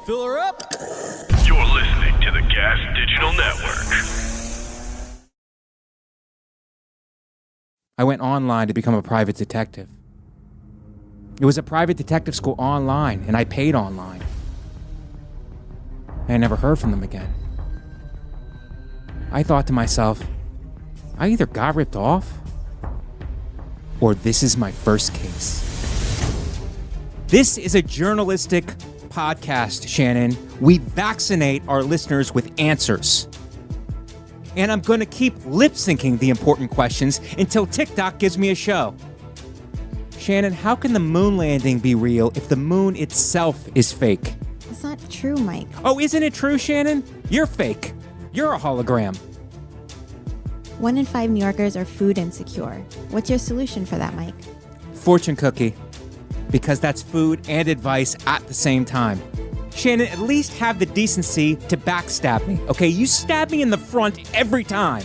Fill her up. You're listening to the Gas Digital Network. I went online to become a private detective. It was a private detective school online, and I paid online. And I never heard from them again. I thought to myself, I either got ripped off, or this is my first case. This is a journalistic podcast, Shannon. We vaccinate our listeners with answers. And I'm going to keep lip-syncing the important questions until TikTok gives me a show. Shannon, how can the moon landing be real if the moon itself is fake? It's not true, Mike. Oh, isn't it true, Shannon? You're fake. You're a hologram. 1 in 5 New Yorkers are food insecure. What's your solution for that, Mike? Fortune cookie. Because that's food and advice at the same time. Shannon, at least have the decency to backstab me, okay? You stab me in the front every time.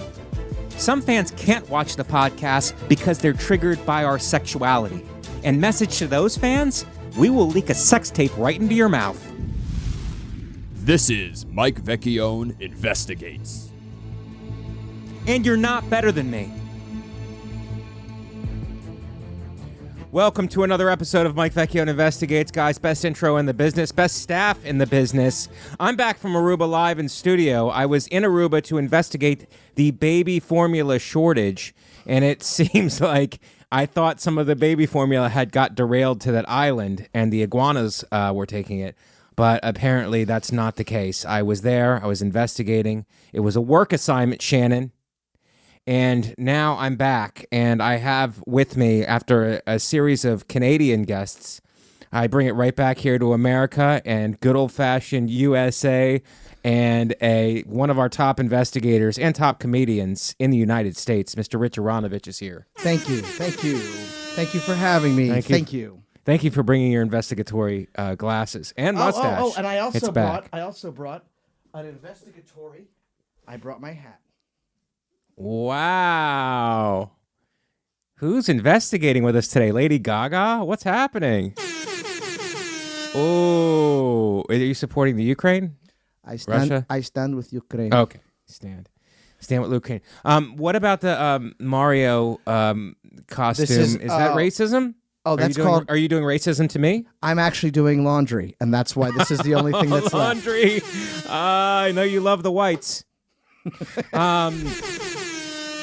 Some fans can't watch the podcast because they're triggered by our sexuality. And message to those fans, we will leak a sex tape right into your mouth. This is Mike Vecchione Investigates. And you're not better than me. Welcome to another episode of Mike Vecchione Investigates, guys. Best intro in the business, best staff in the business. I'm back from Aruba live in studio. I was in Aruba to investigate the baby formula shortage, and it seems like I thought some of the baby formula had got derailed to that island, and the iguanas were taking it. But apparently that's not the case. I was there. I was investigating. It was a work assignment, Shannon. And now I'm back, and I have with me, after a series of Canadian guests, I bring it right back here to America and good old-fashioned USA, and one of our top investigators and top comedians in the United States, Mr. Rich Aronovitch is here. Thank you. Thank you for having me. Thank you. Thank you for bringing your investigatory glasses and mustache. And I also brought an investigatory. I brought my hat. Wow. Who's investigating with us today? Lady Gaga? What's happening? Oh, are you supporting the Ukraine? Russia? I stand with Ukraine. Okay. Stand with Ukraine. What about the Mario costume? Is that racism? Oh, that's called... Are you doing racism to me? I'm actually doing laundry, and that's why this is the only thing that's laundry. left. I know you love the whites.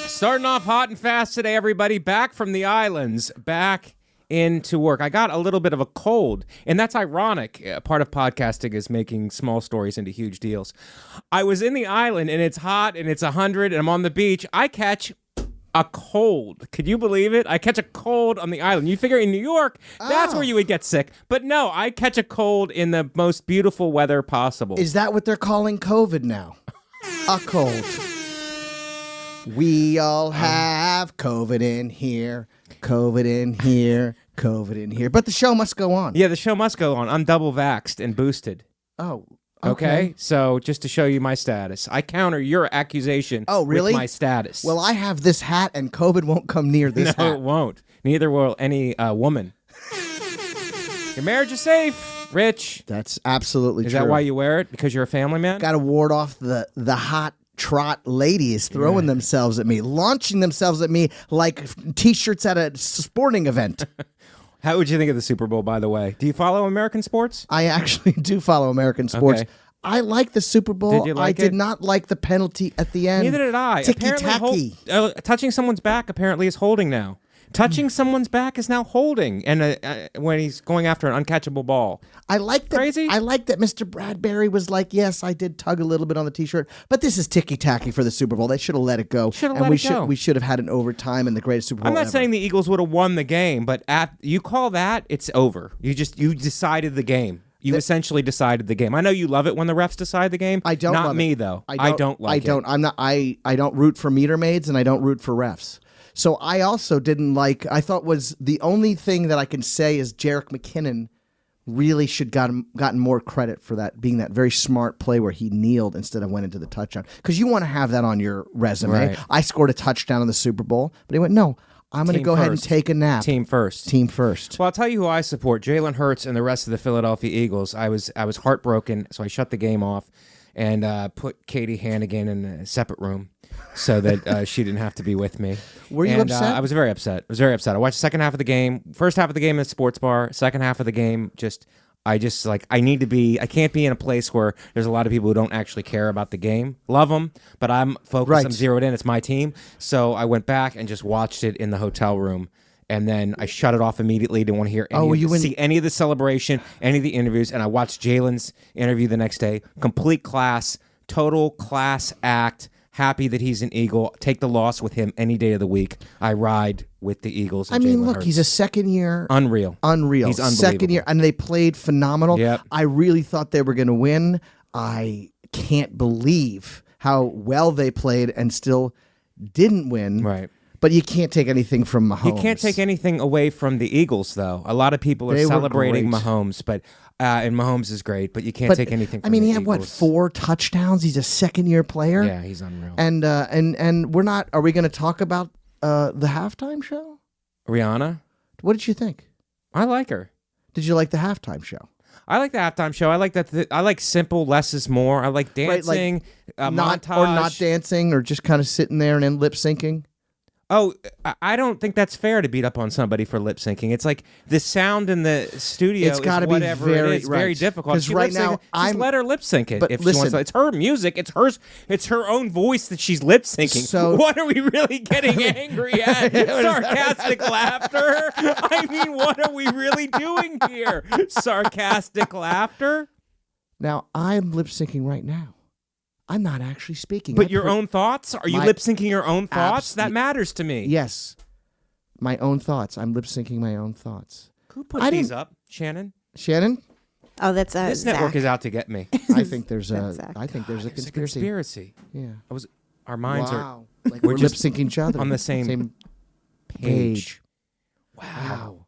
Starting off hot and fast today, everybody. Back from the islands, back into work. I got a little bit of a cold, and that's ironic. Part of podcasting is making small stories into huge deals. I was in the island, and it's hot, and it's 100, and I'm on the beach. I catch a cold. Could you believe it? I catch a cold on the island. You figure in New York, that's where you would get sick. But no, I catch a cold in the most beautiful weather possible. Is that what they're calling COVID now? A cold. We all have COVID in here, COVID in here, COVID in here. But the show must go on. Yeah, the show must go on. I'm double vaxxed and boosted. Oh, okay. So just to show you my status, I counter your accusation with my status. Well, I have this hat, and COVID won't come near this hat. No, it won't. Neither will any woman. Your marriage is safe, Rich. That's absolutely true. Is that why you wear it? Because you're a family man? Got to ward off the hot trot ladies throwing themselves at me, launching themselves at me like T-shirts at a sporting event. How would you think of the Super Bowl, by the way? Do you follow American sports? I actually do follow American sports. Okay. I like the Super Bowl. Did you like I did not like the penalty at the end. Neither did I. Ticky-tacky. Touching someone's back apparently is holding now. Touching someone's back is now holding, and when he's going after an uncatchable ball. I like that. Crazy? I like that Mr. Bradbury was like, yes, I did tug a little bit on the T-shirt, but this is ticky-tacky for the Super Bowl. They should have let it go. We should have had an overtime in the greatest Super Bowl I'm not ever. saying the Eagles would have won the game, but you call that, it's over. You decided the game. You essentially decided the game. I know you love it when the refs decide the game. I don't. Not me though. I don't like it. I don't root for meter maids, and I don't root for refs. So I also didn't like. I thought was the only thing that I can say is Jerick McKinnon really should gotten more credit for that, being that very smart play where he kneeled instead of went into the touchdown. Because you want to have that on your resume. Right. I scored a touchdown in the Super Bowl, but he went, no, I'm going to go ahead and take a nap. Team first. Team first. Well, I'll tell you who I support: Jalen Hurts and the rest of the Philadelphia Eagles. I was heartbroken, so I shut the game off and put Katie Hannigan in a separate room so that she didn't have to be with me. Were you upset? I was very upset. I watched the second half of the game. First half of the game in a sports bar. Second half of the game, I can't be in a place where there's a lot of people who don't actually care about the game. Love them, but I'm focused. Right. I'm zeroed in. It's my team. So I went back and just watched it in the hotel room. And then I shut it off immediately. Didn't want to hear see any of the celebration, any of the interviews. And I watched Jalen's interview the next day. Complete class, total class act. Happy that he's an Eagle. Take the loss with him any day of the week. I ride with the Eagles. And Jalen Hurts. He's a second year. Unreal. He's unbelievable. Second year, and they played phenomenal. Yep. I really thought they were going to win. I can't believe how well they played and still didn't win. Right. But you can't take anything from Mahomes. You can't take anything away from the Eagles, though. A lot of people are celebrating Mahomes, but and Mahomes is great, but you can't take anything from the Eagles. He had, 4 touchdowns? He's a second-year player? Yeah, he's unreal. And we're not... Are we going to talk about the halftime show? Rihanna? What did you think? I like her. Did you like the halftime show? I like the halftime show. I like that. I like simple, less is more. I like dancing, montage. Or not dancing, or just kind of sitting there and then lip-syncing? Oh, I don't think that's fair to beat up on somebody for lip syncing. It's like the sound in the studio it's gotta is whatever be very, it is. Very difficult. Because right now, just let her lip sync it. But if listen, she wants to. It's her music. It's hers. It's her own voice that she's lip syncing. So what are we really getting angry at? Sarcastic laughter. I mean, what are we really doing here? Sarcastic laughter. Now I'm lip syncing right now. I'm not actually speaking. But your own thoughts? Are you lip syncing your own thoughts? That matters to me. Yes. My own thoughts. I'm lip syncing my own thoughts. Who put these up? Shannon? Shannon? Oh, that's this Zach. network is out to get me. I think there's a It's a conspiracy. Yeah. Our minds are like we're lip syncing each other on the same page. Wow.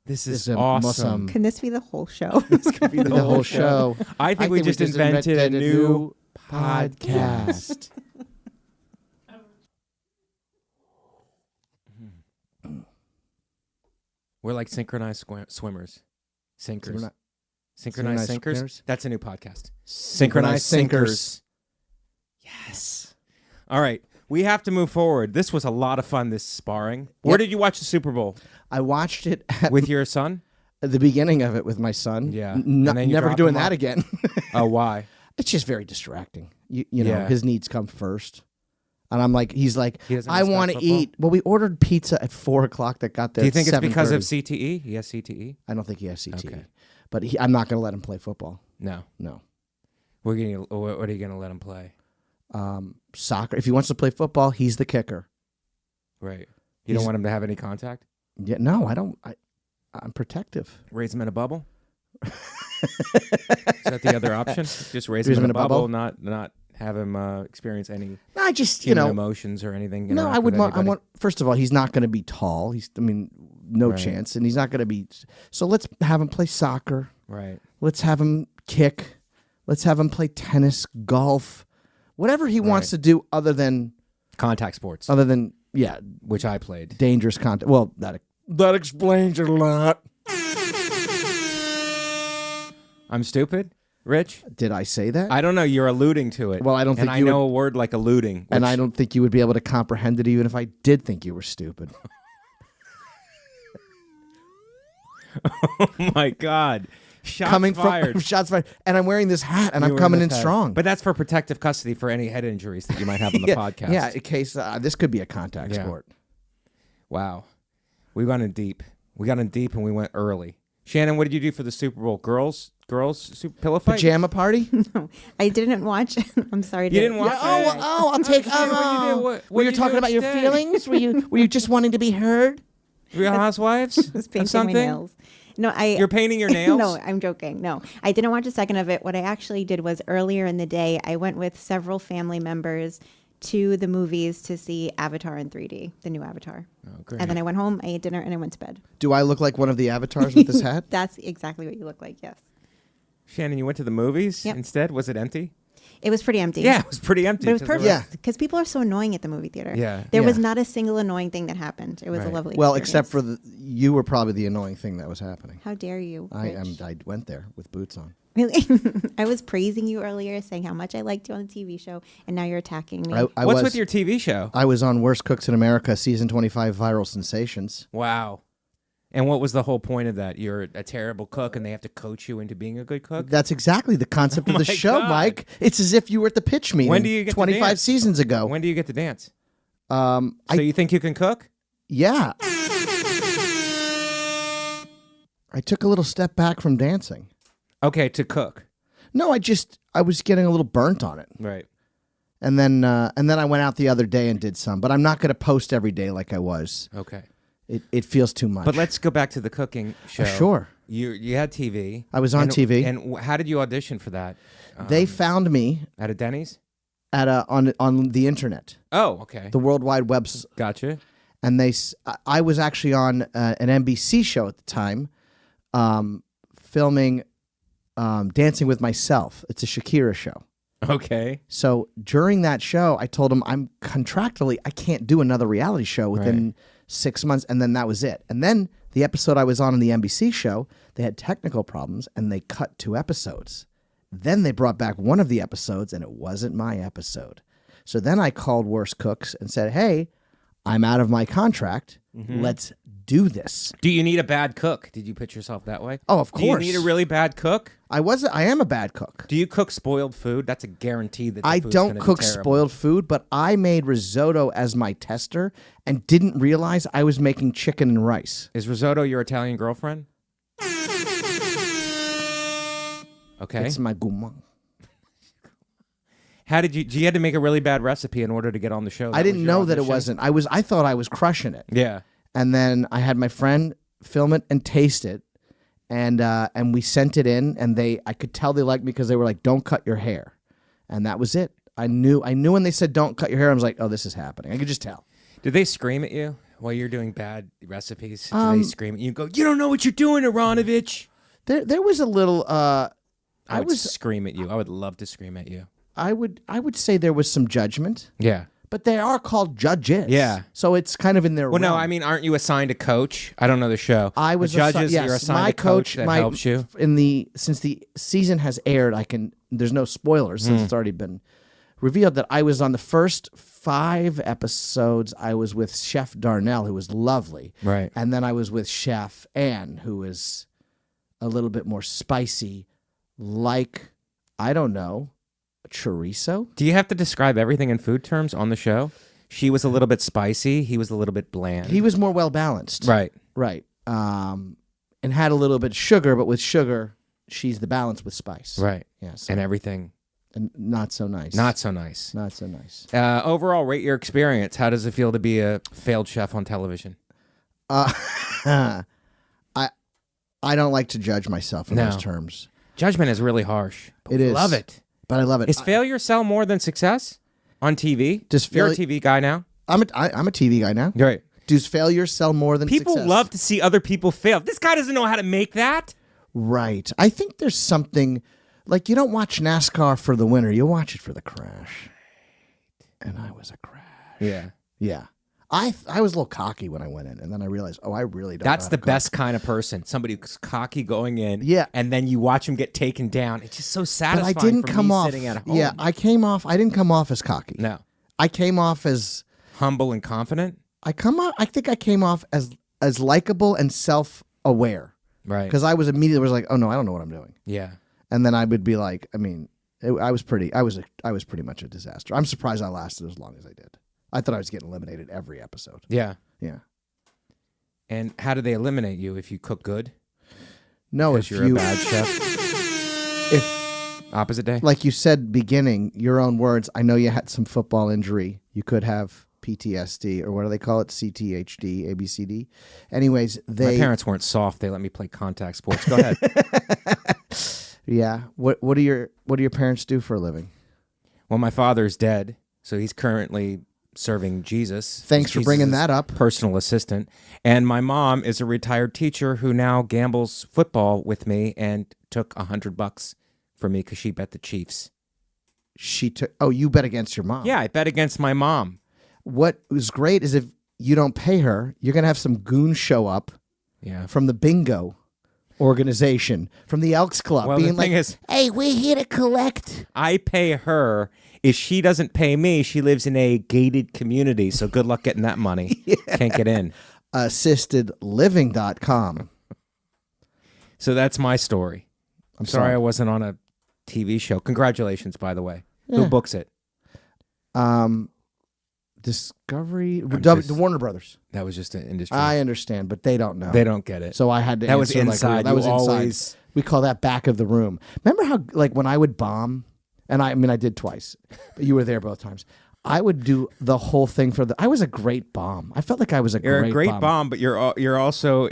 This is awesome. Can this be the whole show? This could be the whole show. I think we just invented a new podcast. We're like synchronized swimmers. Sinkers. Synchronized Synchronized sinkers? sinkers? That's a new podcast. Synchronized sinkers. Yes. All right. We have to move forward. This was a lot of fun, this sparring. Where did you watch the Super Bowl? I watched it with your son? At the beginning of it with my son. Yeah. Never doing that again. Oh, why? It's just very distracting. You know, his needs come first. And I'm like, he's like, I want to eat. Well, we ordered pizza at 4:00 that got there. Do you think at it's because of 7:30. CTE? He has CTE? I don't think he has CTE. Okay. But I'm not going to let him play football. No. What are you going to let him play? Soccer. If he wants to play football, he's the kicker. Right. You don't want him to have any contact? Yeah. No, I don't. I'm protective. Raise him in a bubble? Is that the other option? Just raise him in a bubble, not have him experience any emotions or anything. No, I would want. First of all, he's not going to be tall. No chance, and he's not going to be. So let's have him play soccer. Right. Let's have him kick. Let's have him play tennis, golf, whatever he wants to do, other than contact sports. Other than which I played. Dangerous contact. Well, that explains it a lot. I'm stupid, Rich? Did I say that? I don't know. You're alluding to it. Well, I don't think I know a word like alluding. And I don't think you would be able to comprehend it even if I did think you were stupid. Oh, my God. Shots fired. And I'm wearing this hat, and I'm coming in strong. But that's for protective custody for any head injuries that you might have on the podcast. Yeah, in case this could be a contact sport. Wow. We got in deep. And we went early. Shannon, what did you do for the Super Bowl? Girls pillow fight? Pajama party? No, I didn't watch. I'm sorry. You didn't watch? Yeah, I'll take. Were you talking about your feelings? Were you just wanting to be heard? Real Housewives? I was painting my nails. No, You're painting your nails? No, I'm joking. No, I didn't watch a second of it. What I actually did was earlier in the day, I went with several family members to the movies to see Avatar in 3D, the new Avatar. Oh, great. And then I went home, I ate dinner, and I went to bed. Do I look like one of the avatars with this hat? That's exactly what you look like, yes. Shannon, you went to the movies instead? Was it empty? It was pretty empty. Yeah, it was pretty empty. But it was 'cause there perfect Yeah. because people are so annoying at the movie theater. Yeah. There was Yeah. not a single annoying thing that happened. It was a Right. lovely Well, experience. except for you were probably the annoying thing that was happening. How dare you, Rich? I went there with boots on. Really? I was praising you earlier, saying how much I liked you on the TV show, and now you're attacking me. I What's was, with your TV show? I was on Worst Cooks in America, season 25, Viral Sensations. Wow. And what was the whole point of that? You're a terrible cook, and they have to coach you into being a good cook? That's exactly the concept of Oh the my show, God. Mike. It's as if you were at the pitch meeting. When do you get to 25 dance? seasons ago? When do you get to dance? I So you think you can cook? yeah. I took a little step back from dancing. Okay, to cook. No, I was getting a little burnt on it. Right. And then I went out the other day and did some, but I'm not going to post every day like I was. Okay. It feels too much. But let's go back to the cooking show. Sure. You had TV. I was on And- TV. And how did you audition for that? They found me At a Denny's? at on the internet, Oh, okay. the World Wide Web's, Gotcha. and I was actually on an NBC show at the time, filming Dancing with Myself. It's a Shakira show. Okay. So during that show, I told them I'm contractually I can't do another reality show within 6 months, and then that was it. And then the episode I was on in the NBC show, they had technical problems, and they cut 2 episodes. Then they brought back one of the episodes, and it wasn't my episode. So then I called Worst Cooks and said, "Hey, I'm out of my contract. Let's do this." Do you need a bad cook? Did you pitch yourself that way? Oh, of Do you course. need a really bad cook? I am a bad cook. Do you cook spoiled food? That's a guarantee that the I food's don't gonna be cook terrible. spoiled food, but I made risotto as my tester and didn't realize I was making chicken and rice. Is risotto your Italian girlfriend? Okay. It's my gourmand. How did you had to make a really bad recipe in order to get on the show? I That was didn't your know that it audition? wasn't. I thought I was crushing it. Yeah. And then I had my friend film it and taste it, and we sent it in, and I could tell they liked me because they were like, "Don't cut your hair," and that was it. I knew when they said "Don't cut your hair," I was like, "Oh, this is happening." I could just tell. Did they scream at you while you're doing bad recipes? Did they scream at you and go, "You don't know what you're doing, Aronovitch"? There was a little. I would scream at you. I would love to scream at you. I would say there was some judgment, Yeah. but they are called judges. Yeah. So it's kind of in their Well, no, realm. I mean, aren't you assigned a coach? I don't know the show. I was the judges. yes, You're assigned my a coach that my, helps you. Since the season has aired, there's no spoilers since it's already been revealed that I was on the first 5 episodes. I was with Chef Darnell, who was lovely, Right. and then I was with Chef Ann, who is a little bit more spicy, like I don't know, chorizo. Do you have to describe everything in food terms on the show? She was a little bit spicy. He was a little bit bland. He was more well balanced, right. right, and had a little bit of sugar, but with sugar, she's the balance with spice, Right. Yes, And everything. and not so nice. Not so nice. Not so nice. Overall, rate your experience. How does it feel to be a failed chef on television? I don't like to judge myself in No. those terms. Judgment is really harsh. But It we is. Love it. But I love it. Is failure sell more than success on TV? Does You're a failure- TV guy now? I'm a TV guy now. Right. Does failure sell more than People success? love to see other people fail. This guy doesn't know how to make that. Right. I think there's something like you don't watch NASCAR for the winner. You watch it for the crash. And I was a crash. Yeah. Yeah. I was a little cocky when I went in, and then I realized, I really don't. That's know the how to best kind of person. Somebody who's cocky going in. Yeah. And then you watch him get taken down. It's just so cook. But satisfying I didn't for come me off. sitting at home. Yeah, I didn't come off as cocky. No. I came off as Humble and confident. I think I came off as likable and self-aware. Right. Because I was immediately like, oh no, I don't know what I'm doing. Yeah. And then I would be like, I mean, I was pretty much a disaster. I'm surprised I lasted as long as I did. I thought I was getting eliminated every episode. Yeah. Yeah. And how do they eliminate you if you cook good? No, Because if you're you a bad chef. if Opposite day. like you said, beginning your own words. I know you had some football injury. You could have PTSD or what do they call it? CTHD, ABCD. Anyways, My parents weren't soft. They let me play contact sports. Go ahead. Yeah. What do your parents do for a living? Well, my father's dead, so he's currently serving Jesus. Thanks for bringing Jesus' that up. Personal assistant. And my mom is a retired teacher who now gambles football with me and took $100 from me because she bet the Chiefs. she took. Oh, you bet against your mom. Yeah, I bet against my mom. What was great is if you don't pay her, you're gonna have some goons show up. Yeah. From the bingo organization, from the Elks Club, Well, being the thing like, is, "Hey, we're here to collect." I pay her. If she doesn't pay me, she lives in a gated community. So good luck getting that money. Can't get in. Assistedliving.com. So that's my story. I'm Sorry I wasn't on a TV show. Congratulations, by the way. Yeah. Who books it? Discovery, just- the Warner Brothers. That was just an industry. I understand, but they don't know. They don't get it. So I had to. That was answer inside. That You was inside. always- We call that back of the room. Remember how, like, when I would bomb, and I mean, I did twice, but you were there both times. I would do the whole thing I was a great bomb. I felt like I was You're a great bomb. bomb, but you're also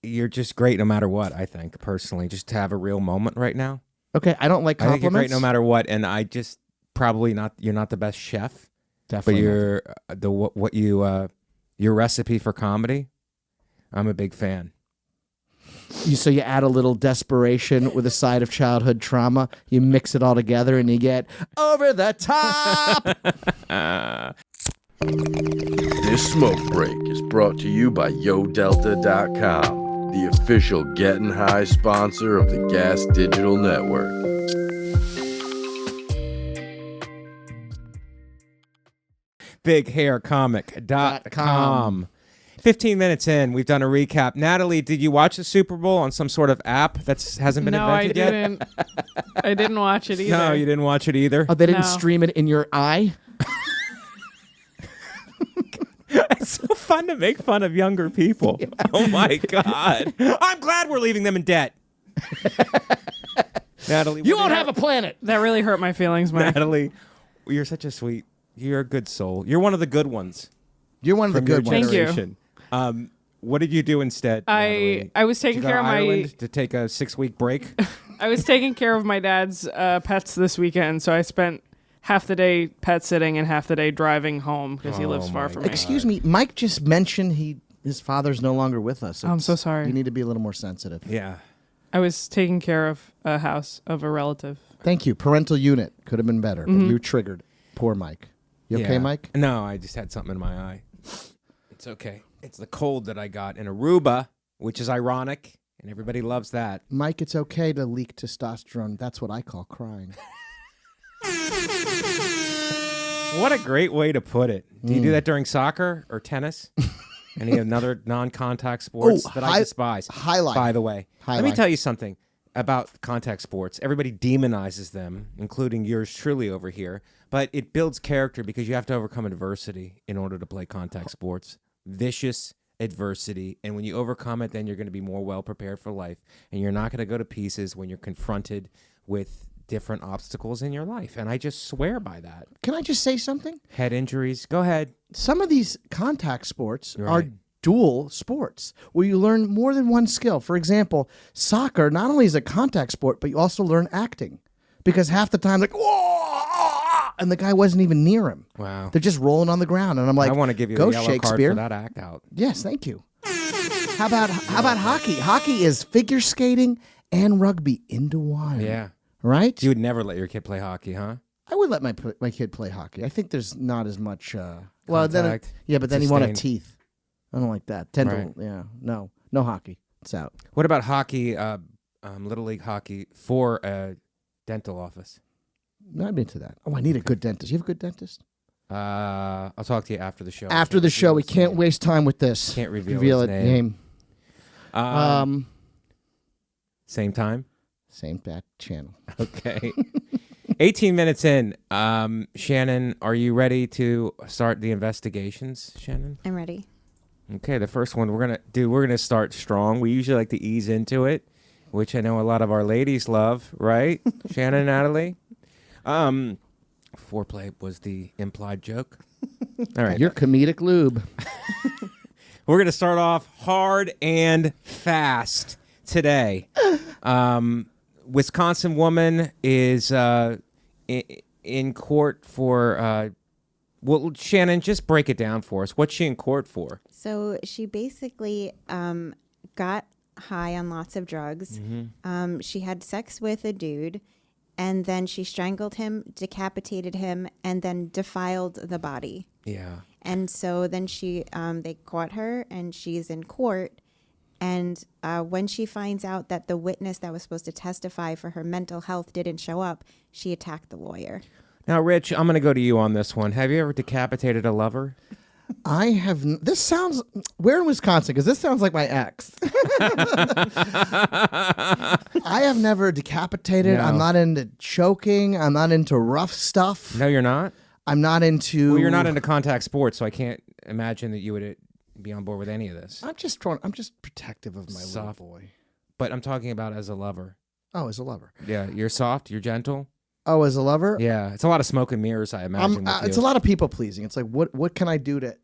you're just great no matter what. I think personally, just to have a real moment right now. Okay, I don't like I think compliments. you're great no matter what, and I just probably not. You're not the best chef, Definitely. but you're your recipe for comedy. I'm a big fan. So you add a little desperation with a side of childhood trauma. You mix it all together, and you get over the top. This smoke break is brought to you by YoDelta.com, the official Getting High sponsor of the Gas Digital Network. BigHairComic.com. 15 minutes in, we've done a recap. Natalie, did you watch the Super Bowl on some sort of app that hasn't been invented yet? No, I didn't. I didn't watch it either. No, you didn't watch it either. Oh, they didn't No. stream it in your eye? It's so fun to make fun of younger people. Oh my God. I'm glad we're leaving them in debt. Natalie, You won't have a planet. That really hurt my feelings, Mike. Natalie, you're such a you're a good soul. You're one of the good ones. You're one of the From your good ones. Thank you. generation. What did you do instead? Natalie? I was Did taking you go care to of Ireland to take a 6-week break? I was taking care of my dad's pets this weekend, so I spent half the day pet sitting and half the day driving home because he lives Oh far my from me. Excuse me, Mike just mentioned his father's no longer with us. I'm so sorry. You need to be a little more sensitive. Yeah. I was taking care of a house of a relative. Thank you. Parental unit could have been better, but you triggered. Poor Mike. You okay, Yeah. Mike? No, I just had something in my eye. It's okay. It's the cold that I got in Aruba, which is ironic, and everybody loves that. Mike, it's okay to leak testosterone. That's what I call crying. What a great way to put it. Do you do that during soccer or tennis? Any another non-contact sports that I despise? highlight. By the way, let me Highlight. tell you something about contact sports. Everybody demonizes them, including yours truly over here. But it builds character because you have to overcome adversity in order to play contact sports. Vicious adversity. And when you overcome it, then you're going to be more well prepared for life. And you're not going to go to pieces when you're confronted with different obstacles in your life. And I just swear by that. Can I just say something? Head injuries. Go ahead. Some of these contact sports You're are right. dual sports where you learn more than one skill. For example, soccer not only is a contact sport, but you also learn acting because half the time, like, whoa, and the guy wasn't even near him. Wow. They're just rolling on the ground, and I'm like, I want to give you go a yellow card Shakespeare. for that act out. Yes, thank you. How about hockey? Hockey is figure skating and rugby into one. Yeah. Right? You would never let your kid play hockey, huh? I would let my kid play hockey. I think there's not as much. Well, then Contact, but then he won't have sustain. teeth. I don't like that. Yeah, no hockey. It's out. What about hockey, Little League hockey for a dental office? Not into that. Oh, I need a good dentist. You have a good dentist? I'll talk to you after the show. After the show, we Can't can't waste time with this. Can't reveal his it. name. Same time? Same back channel. Okay. 18 minutes in. Shannon, are you ready to start the investigations, Shannon? I'm ready. Okay, the first one we're gonna start strong. We usually like to ease into it, which I know a lot of our ladies love, right? Shannon and Natalie? Foreplay was the implied joke. All right. Your comedic lube. We're going to start off hard and fast today. Wisconsin woman is in court for... well, Shannon, just break it down for us. What's she in court for? So she basically got high on lots of drugs. She had sex with a dude, and then she strangled him, decapitated him, and then defiled the body. Yeah. And so then they caught her, and she's in court. And when she finds out that the witness that was supposed to testify for her mental health didn't show up, she attacked the lawyer. Now, Rich, I'm going to go to you on this one. Have you ever decapitated a lover? I have. This sounds. We're in Wisconsin because this sounds like my ex. I have never decapitated. No. I'm not into choking. I'm not into rough stuff. No, you're not? I'm not into. Well, you're not into contact sports, so I can't imagine that you would be on board with any of this. I'm just protective of my little boy. But I'm talking about as a lover. Oh, as a lover. Yeah, you're soft, you're gentle. Oh, as a lover. Yeah, it's a lot of smoke and mirrors, I imagine. with It's you. a lot of people pleasing. It's like, what can I do to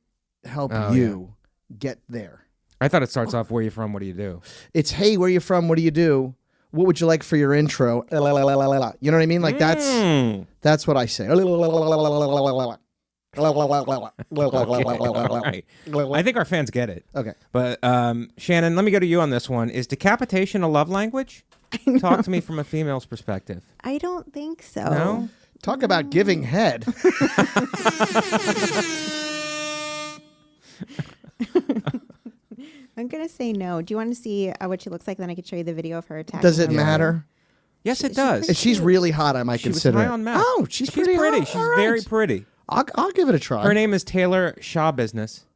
help you get there? I thought it starts off, where you from, what do you do? It's, hey, where you from? What do you do? What would you like for your intro? You know what I mean? Like that's what I say. Okay, all right. I think our fans get it. Okay. But Shannon, let me go to you on this one. Is decapitation a love language? Talk to me from a female's perspective. I don't think so. No? Talk about giving head. I'm going to say no. Do you want to see what she looks like? Then I could show you the video of her attacking. Does it her. matter? Yes, it does. If she's really hot, I might She was consider high it. on meth. Oh, she's pretty pretty. hot. She's All right. very pretty. I'll give it a try. Her name is Taylor Shaw Business.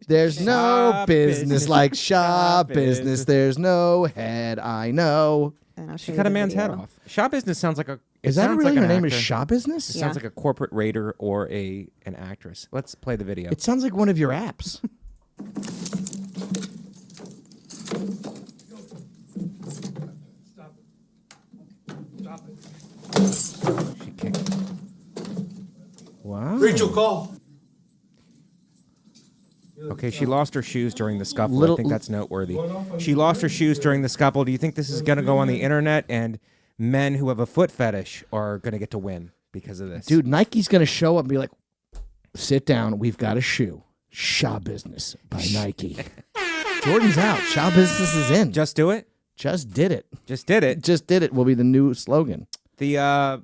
There's no Shaw business business. like Shaw Shaw business. business. There's no head, I know. And I'll show She you cut a the man's head video. off. Shaw Business sounds like a... Is that sounds really like her an name? Is actor. Shaw business? It sounds Yeah. like a corporate raider or an actress. Let's play the video. It sounds like one of your apps. She kicked. Wow. Rachel, call. Okay, she lost her shoes during the scuffle. I think that's noteworthy. She lost her shoes during the scuffle. Do you think this is going to go on the internet and men who have a foot fetish are going to get to win because of this? Dude, Nike's going to show up and be like, sit down. We've got a shoe. Shaw Business by Nike. Jordan's out. Shaw Business is in. Just do it? Just did it. Just did it. Just did it will be the new slogan. The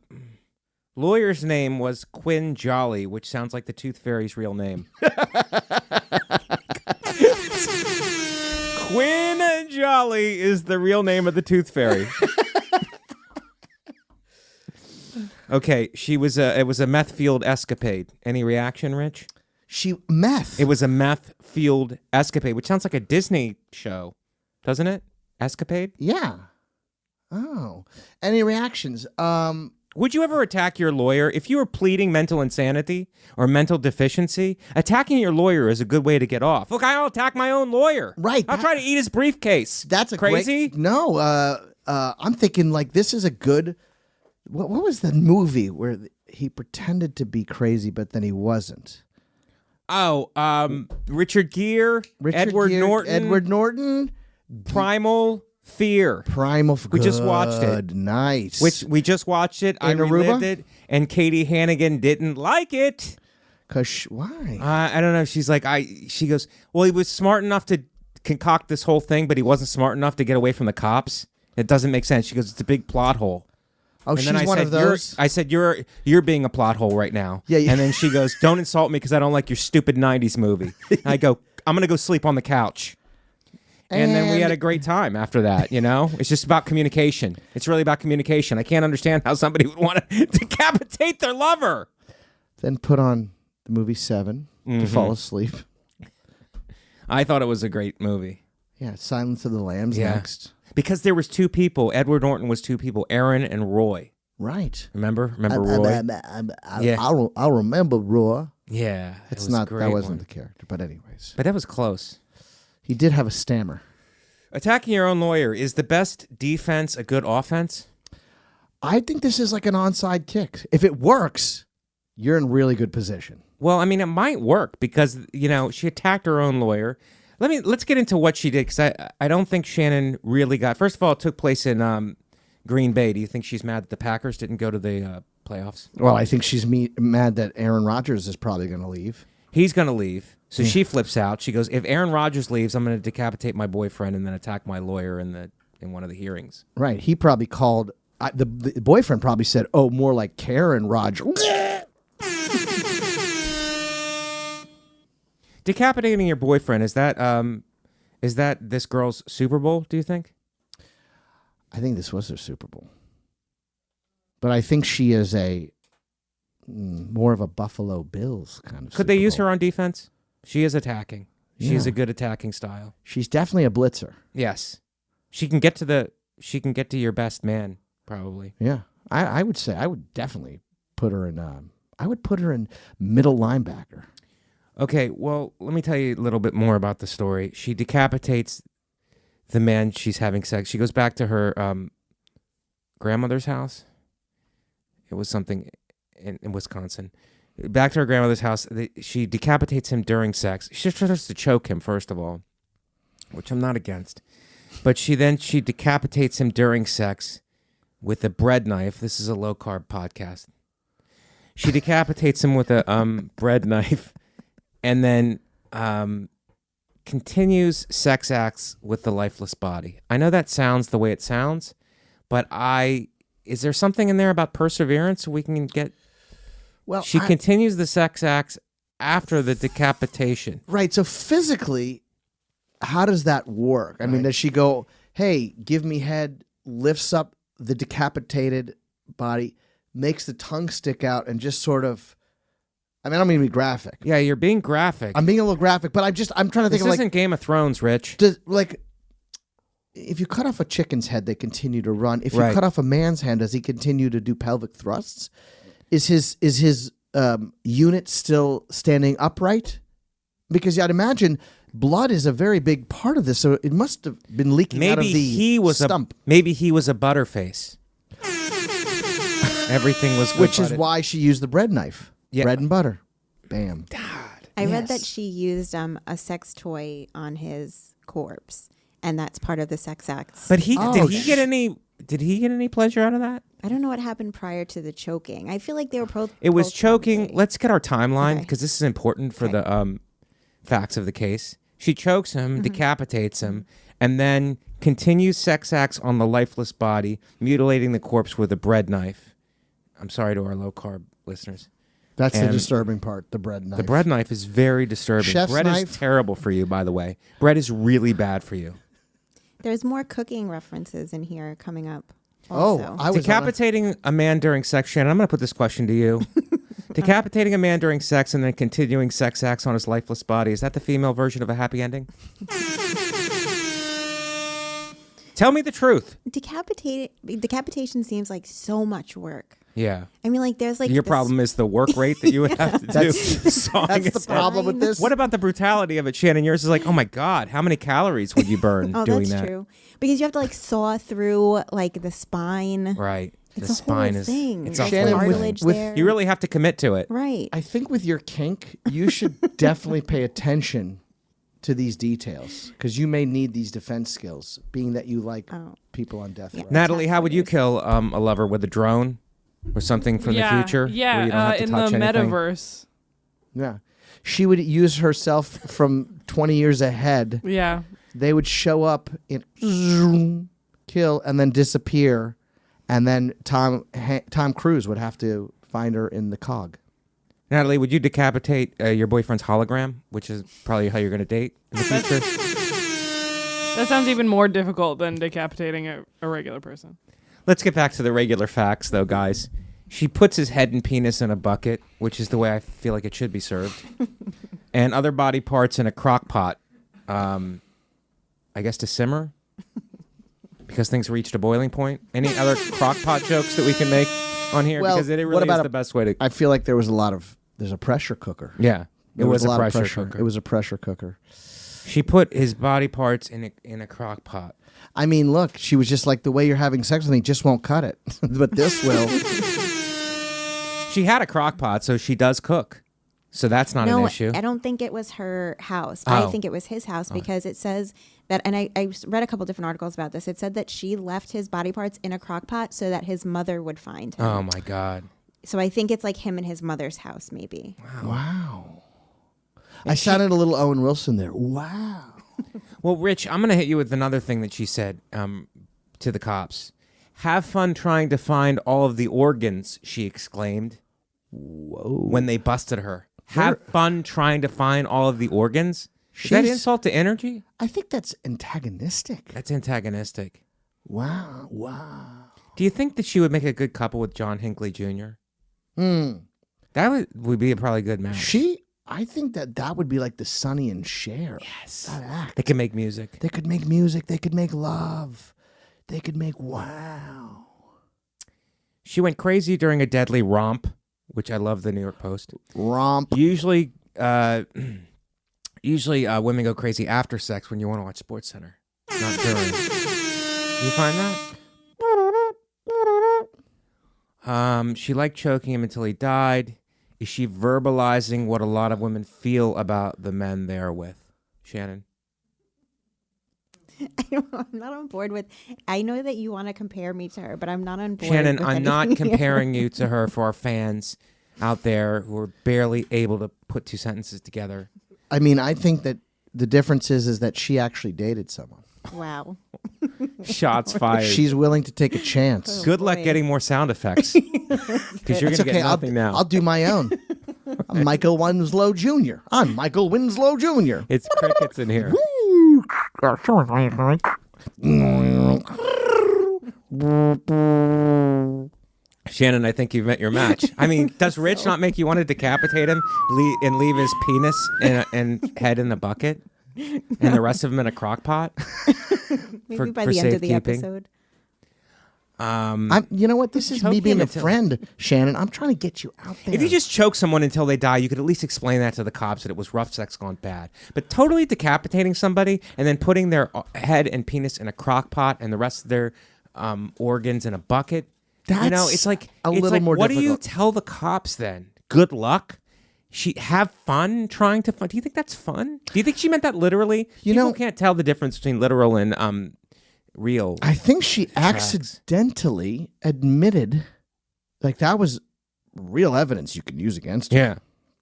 lawyer's name was Quinn Jolly, which sounds like the Tooth Fairy's real name. Quinn Jolly is the real name of the Tooth Fairy. Okay, it was a meth field escapade. Any reaction, Rich? Meth. It was a meth field escapade, which sounds like a Disney show, doesn't it? Escapade? Yeah. Oh. Any reactions? Would you ever attack your lawyer? If you were pleading mental insanity or mental deficiency, attacking your lawyer is a good way to get off. Look, I'll attack my own lawyer. Right. I'll try to eat his briefcase. That's a crazy. No, I'm thinking like this is a good. What was the movie where he pretended to be crazy but then he wasn't? Oh, Richard Gere, Edward Norton, Primal Fear. We just watched it. Nice. Which we just watched it. I In relived Aruba? it, and Katie Hannigan didn't like it. Why? I don't know. She's like, she goes, well, he was smart enough to concoct this whole thing, but he wasn't smart enough to get away from the cops. It doesn't make sense. She goes, it's a big plot hole. Oh, And she's then I one said, of those. I said, you're being a plot hole right now. Yeah, yeah. And then she goes, don't insult me because I don't like your stupid 90s movie. And I go, I'm going to go sleep on the couch. And then we had a great time after that, you know? It's just about communication. It's really about communication. I can't understand how somebody would want to decapitate their lover. Then put on the movie 7 to fall asleep. I thought it was a great movie. Yeah, Silence of the Lambs Yeah. next. Because there was two people. Edward Norton was two people, Aaron and Roy. Right. Remember Roy? Yeah. I'll remember Roy. Yeah. It's it was not. a great That wasn't one. the character. But anyways, But that was close. he did have a stammer. Attacking your own lawyer, is the best defense a good offense? I think this is like an onside kick. If it works, you're in really good position. Well, I mean, it might work because, you know, she attacked her own lawyer. Let's get into what she did, because I don't think Shannon really got... First of all, it took place in Green Bay. Do you think she's mad that the Packers didn't go to the playoffs? Well, I think she's mad that Aaron Rodgers is probably going to leave. He's going to leave. So she flips out. She goes, if Aaron Rodgers leaves, I'm going to decapitate my boyfriend and then attack my lawyer in one of the hearings. Right. He probably called the boyfriend probably said, "Oh, more like Karen, Roger." Decapitating your boyfriend, is that this girl's Super Bowl, do you think? I think this was her Super Bowl. But I think she is more of a Buffalo Bills kind of Could they use her on defense? She is attacking. She's Yeah. a good attacking style. She's definitely a blitzer. Yes. She can get to your best man, probably. Yeah. I would say I would definitely put her in I would put her in middle linebacker. Okay, well, let me tell you a little bit more about the story. She decapitates the man she's having sex. She goes back to her grandmother's house. It was something in Wisconsin. Back to her grandmother's house. She decapitates him during sex. She tries to choke him, first of all, which I'm not against. But she decapitates him during sex with a bread knife. This is a low-carb podcast. She decapitates him with a bread knife and then continues sex acts with the lifeless body. I know that sounds the way it sounds, but is there something in there about perseverance we can get? Well, She continues the sex acts after the decapitation. right. So physically, how does that work? I mean, does she go, "Hey, give me head," lifts up the decapitated body, makes the tongue stick out, and just sort of? I mean, I don't mean to be graphic. Yeah, you're being graphic. I'm being a little graphic, but I'm trying to think This of isn't Game of Thrones, Rich. if you cut off a chicken's head, they continue to run. If you Right. cut off a man's hand, does he continue to do pelvic thrusts? Is his unit still standing upright? Because I'd imagine blood is a very big part of this, so it must have been leaking out of Maybe the he was stump. maybe he was a butterface. Everything was good, Which is but why she used the bread knife. Yeah. Bread and butter. Bam. I read that Yes. she used a sex toy on his corpse, and that's part of the sex acts. But Oh, did he get any pleasure out of that? I don't know what happened prior to the choking. I feel like they were both. It was both choking. probably- Let's get our timeline Okay. because this is important for Okay. the facts of the case. She chokes him, Mm-hmm. decapitates him, and then continues sex acts on the lifeless body, mutilating the corpse with a bread knife. I'm sorry to our low carb listeners. That's the And disturbing part, the bread knife. The bread knife is very disturbing. Chef's bread knife? is terrible for you, by the way. Bread is really bad for you. There's more cooking references in here coming up. Oh, Also. I was Decapitating a man during sex, Shannon, I'm going to put this question to you. Decapitating a man during sex and then continuing sex acts on his lifeless body, is that the female version of a happy ending? Tell me the truth. Decapitation seems like so much work. Yeah. I mean, like there's like Your this- problem is the work rate that you would have to do. That's sawing that's the his head. problem with this. What about the brutality of it, Shannon? Yours is like, oh my God, how many calories would you burn Oh, doing that's that? true. Because you have to like saw through like the spine. Right. It's the a spine whole is thing. it's There's a whole cartilage thing. there. You really have to commit to it. Right. I think with your kink, you should definitely pay attention to these details because you may need these defense skills, being that you like people on death row. Natalie, how would you kill a lover with a drone or something from the future? Yeah, where you don't have to in touch the anything? metaverse. Yeah. She would use herself from 20 years ahead. Yeah. They would show up in zoom, kill, and then disappear. And then Tom Cruise would have to find her in the cog. Natalie, would you decapitate your boyfriend's hologram, which is probably how you're going to date in the future? That sounds even more difficult than decapitating a regular person. Let's get back to the regular facts, though, guys. She puts his head and penis in a bucket, which is the way I feel like it should be served, and other body parts in a crock pot, I guess to simmer, because things reached a boiling point. Any other crock pot jokes that we can make on here? Well, Because it what really about is the best way to... I feel like there's a pressure cooker. Yeah, it There was a a lot of pressure cooker. It was a pressure cooker. She put his body parts in a crock pot. I mean, look, she was just like, the way you're having sex with me just won't cut it. But this will. She had a crock pot, so she does cook. So that's not an No, issue. I don't think it was her house. Oh. I think it was his house because it says that, and I read a couple different articles about this. It said that she left his body parts in a crock pot so that his mother would find him. Oh, my God. So I think it's like him and his mother's house, maybe. Wow. I sounded a little Owen Wilson there. Wow. Well, Rich, I'm going to hit you with another thing that she said to the cops. Have fun trying to find all of the organs, she exclaimed. Whoa. When they busted her. Have fun trying to find all of the organs? Is that insult to energy? I think that's antagonistic. That's antagonistic. Wow. Wow. Do you think that she would make a good couple with John Hinckley Jr.? That would be a probably good match. I think that would be like the Sonny and Cher. Yes. That act. They can make music. They could make music. They could make love. They could make wow. She went crazy during a deadly romp, which I love the New York Post. Romp. Usually women go crazy after sex when you want to watch SportsCenter, not during. Do you find that? She liked choking him until he died. Is she verbalizing what a lot of women feel about the men they're with? Shannon? I'm not on board with. I know that you want to compare me to her, but I'm not on board. Shannon, with I'm not anything comparing you to her for our fans out there who are barely able to put two sentences together. I mean, I think that the difference is that she actually dated someone. Wow. Shots fired. She's willing to take a chance. Good luck getting more sound effects. Because you're going to get nothing now. I'll do my own. I'm Michael Winslow Jr. I'm Michael Winslow Jr. It's crickets in here. Shannon, I think you've met your match. I mean, does Rich not make you want to decapitate him and leave his penis and head in the bucket? And the rest of them in a crock pot? Maybe by the end of the safekeeping? episode. You know what? This is me being a friend, Shannon. I'm trying to get you out there. If you just choke someone until they die, you could at least explain that to the cops that it was rough sex gone bad. But totally decapitating somebody and then putting their head and penis in a crock pot and the rest of their organs in a bucket, it's like a little more what do you difficult. tell the cops then? Good luck? Have fun trying to fun. Do you think that's fun? Do you think she meant that literally? People can't tell the difference between literal and real. I think she accidentally admitted, like that was real evidence you can use against her. Yeah,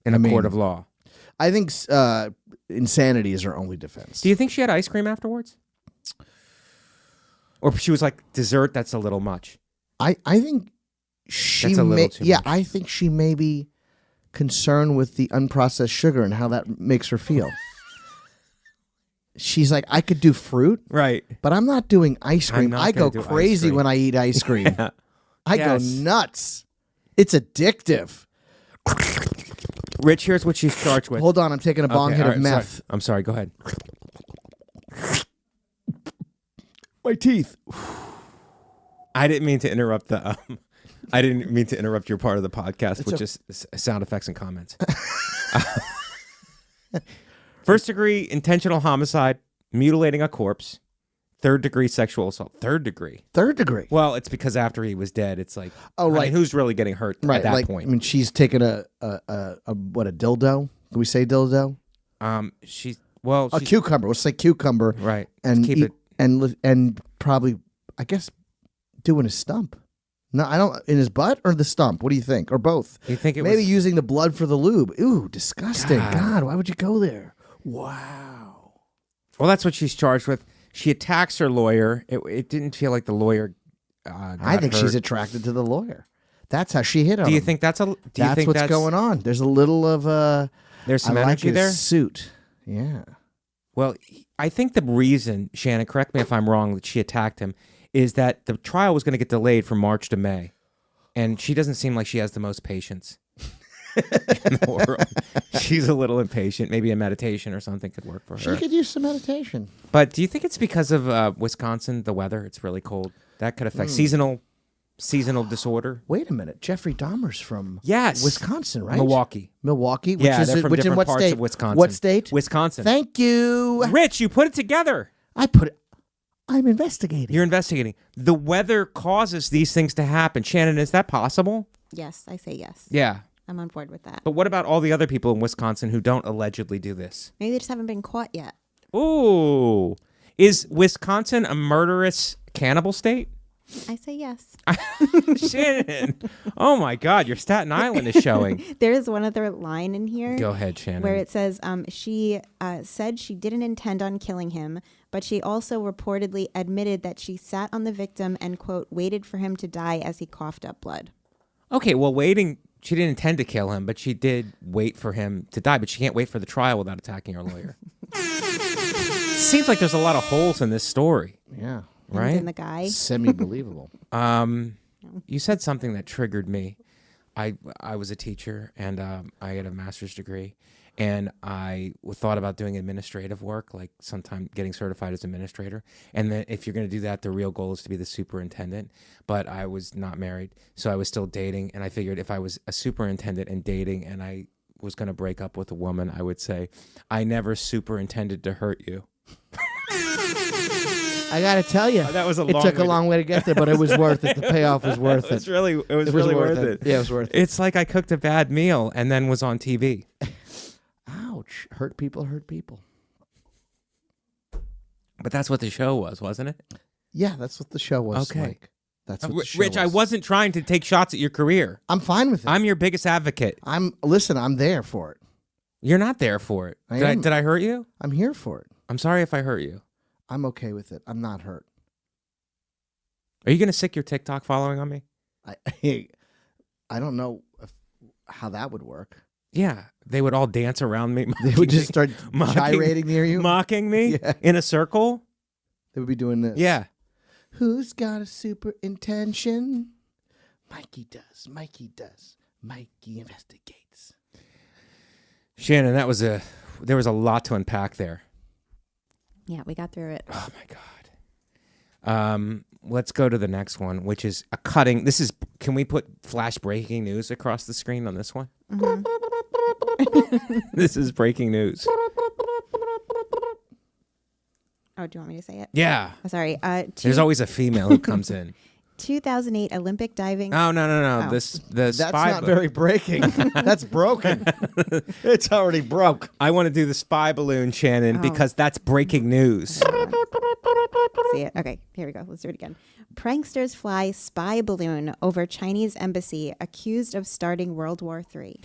in a court of law. I think insanity is her only defense. Do you think she had ice cream afterwards? Or she was like, dessert, that's a little much. I think she That's a little too much. I think she may be concerned with the unprocessed sugar and how that makes her feel. She's like, I could do fruit, Right. but I'm not doing ice I'm cream. not I go gonna do ice crazy cream. when I eat ice cream. Yeah. I go Yes. nuts. It's addictive. Rich, here's what she's charged with. Hold on, I'm taking a bong Okay, hit all of right, meth. sorry. I'm sorry, go ahead. My teeth. I didn't mean to interrupt the. I didn't mean to interrupt your part of the podcast, which is sound effects and comments. First degree intentional homicide, mutilating a corpse. Third degree sexual assault. Third degree. Third degree. Well, it's because after he was dead, it's like, Oh, right. I mean, who's really getting hurt Right, at that like, point? I mean, she's taken a dildo? Can we say dildo? She's A cucumber. Let's say cucumber. right. And Keep it. and probably, I guess, doing a stump. No, I don't. In his butt or the stump? What do you think? Or both? You think it Maybe was using the blood for the lube. Ooh, disgusting. God. God, why would you go there? Wow. Well, that's what she's charged with. She attacks her lawyer. It didn't feel like the lawyer. I think hurt. she's attracted to the lawyer. That's how she hit on Do you him. think that's a? Do you That's think what's that's going on. There's a little of There's some I like energy his there. suit. Yeah. Well, I think the reason, Shannon, correct me if I'm wrong, that she attacked him is that the trial was going to get delayed from March to May, and she doesn't seem like she has the most patience in the world. She's a little impatient. Maybe a meditation or something could work for She her. could use some meditation. But do you think it's because of Wisconsin, the weather? It's really cold. That could affect seasonal disorder. Wait a minute. Jeffrey Dahmer's from Yes. Wisconsin, right? Milwaukee. Milwaukee? Which Yeah, is they're from which in different what parts state? of Wisconsin. What state? Wisconsin. Thank you. Rich, you put it together. I'm investigating. You're investigating. The weather causes these things to happen. Shannon, is that possible? Yes, I say yes. Yeah. I'm on board with that. But what about all the other people in Wisconsin who don't allegedly do this? Maybe they just haven't been caught yet. Ooh. Is Wisconsin a murderous cannibal state? I say yes. Shannon. Oh my God, your Staten Island is showing. There is one other line in here. Go ahead, Shannon. Where it says she said she didn't intend on killing him, but she also reportedly admitted that she sat on the victim and, quote, waited for him to die as he coughed up blood. Okay, well, she didn't intend to kill him, but she did wait for him to die, but she can't wait for the trial without attacking her lawyer. Seems like there's a lot of holes in this story. Yeah. Right? And the guy. Semi-believable. You said something that triggered me. I was a teacher, and I had a master's degree, and I thought about doing administrative work, like sometime getting certified as administrator. And then if you're going to do that, the real goal is to be the superintendent. But I was not married, so I was still dating, and I figured if I was a superintendent and dating, and I was going to break up with a woman, I would say, I never superintended to hurt you. I got to tell you, that was it took a long way to get there, but it was worth it. The payoff was worth it. It was really worth it. Yeah, it was worth it. It's like I cooked a bad meal and then was on TV. Ouch. Hurt people hurt people. But that's what the show was, wasn't it? Yeah, that's what the show was. Okay. Mike. That's what the show Rich, was. I wasn't trying to take shots at your career. I'm fine with it. I'm your biggest advocate. Listen, I'm there for it. You're not there for it. I am. Did I hurt you? I'm here for it. I'm sorry if I hurt you. I'm okay with it. I'm not hurt. Are you going to sick your TikTok following on me? I don't know how that would work. Yeah. They would all dance around me. They would just start mocking, gyrating near you. Mocking me in a circle. They would be doing this. Yeah. Who's got a super intention? Mikey does. Mikey does. Mikey investigates. Shannon, there was a lot to unpack there. Yeah, we got through it. Oh my God. Let's go to the next one, which is a cutting. Can we put flash breaking news across the screen on this one? Mm-hmm. This is breaking news. Oh, do you want me to say it? Yeah. Oh, sorry. There's always a female who comes in. 2008 Olympic diving. Oh, no. Oh. That's not very breaking. That's broken. It's already broke. I want to do the spy balloon, Shannon, because that's breaking news. See it? Okay, here we go. Let's do it again. Pranksters fly spy balloon over Chinese embassy accused of starting World War III.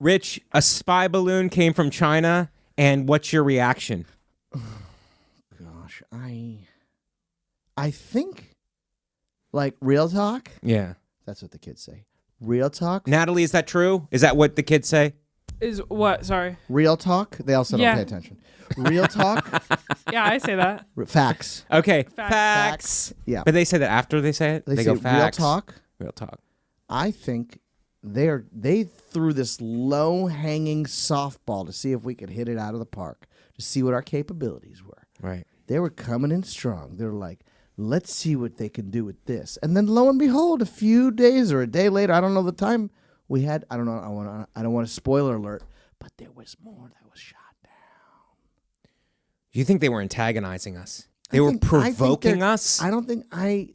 Rich, a spy balloon came from China, and what's your reaction? Gosh, I think, like, real talk. Yeah. That's what the kids say. Real talk. Natalie, is that true? Is that what the kids say? Is what? Sorry. Real talk. They also don't pay attention. Real talk. Yeah, I say that. Facts. Okay. Facts. Yeah. But they say that after they say it? They go say facts. real talk. Real talk. I think they threw this low-hanging softball to see if we could hit it out of the park, to see what our capabilities were. Right. They were coming in strong. They were like, let's see what they can do with this. And then lo and behold, a few days or a day later, I don't know the time we had. I don't know. I don't want a spoiler alert, but there was more that was shot down. Do you think they were antagonizing us? They were provoking us? I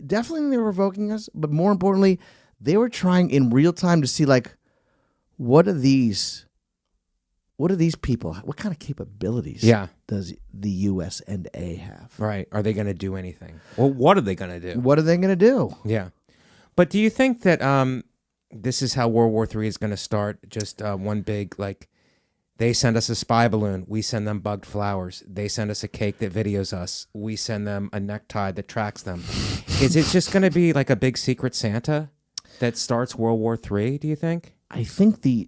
definitely think they were provoking us, but more importantly, they were trying in real time to see, like, what are these people, what kind of capabilities does the US&A have? Right. Are they going to do anything? Well, what are they going to do? What are they going to do? Yeah. But do you think that this is how World War III is going to start? Just one big, like, they send us a spy balloon. We send them bugged flowers. They send us a cake that videos us. We send them a necktie that tracks them. Is it just going to be like a big secret Santa that starts World War III, do you think? I think the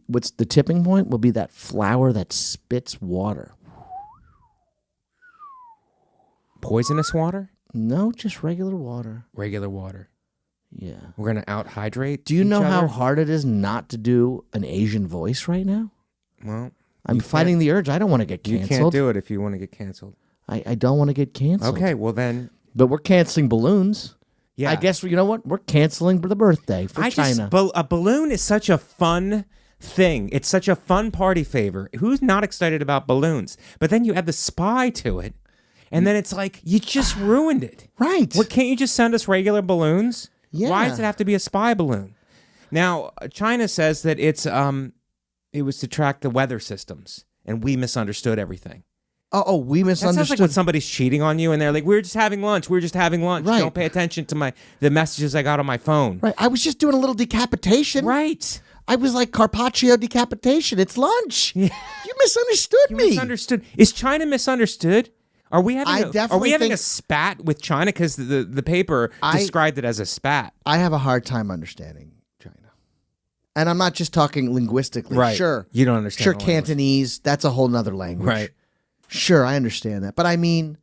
tipping point will be that flower that spits water. Poisonous water? No, just regular water. Regular water. Yeah. We're going to out-hydrate Do you each know how other? hard it is not to do an Asian voice right now? Well, I'm fighting the urge. I don't want to get canceled. you can't do it if you want to get canceled. I don't want to get canceled. Okay, well then... But we're canceling balloons. Yeah. I guess, you know what? We're canceling the birthday for China. A balloon is such a fun thing. It's such a fun party favor. Who's not excited about balloons? But then you add the spy to it, and then it's like, you just ruined it. Right. What, can't you just send us regular balloons? Yeah. Why does it have to be a spy balloon? Now, China says that it was to track the weather systems, and we misunderstood everything. Oh, we That sounds misunderstood. like when somebody's cheating on you and they're like, "We're just having lunch. We're just having lunch. Right. Don't pay attention to the messages I got on my phone." Right. I was just doing a little decapitation. Right. I was like Carpaccio decapitation. It's lunch. You misunderstood You me. misunderstood. Is China misunderstood? Are we having I a definitely spat with China? Because the paper described it as a spat. I have a hard time understanding China. And I'm not just talking linguistically. Right. Sure. You don't understand Sure, the language. Cantonese, that's a whole nother language. Right. Sure, I understand that. But I mean,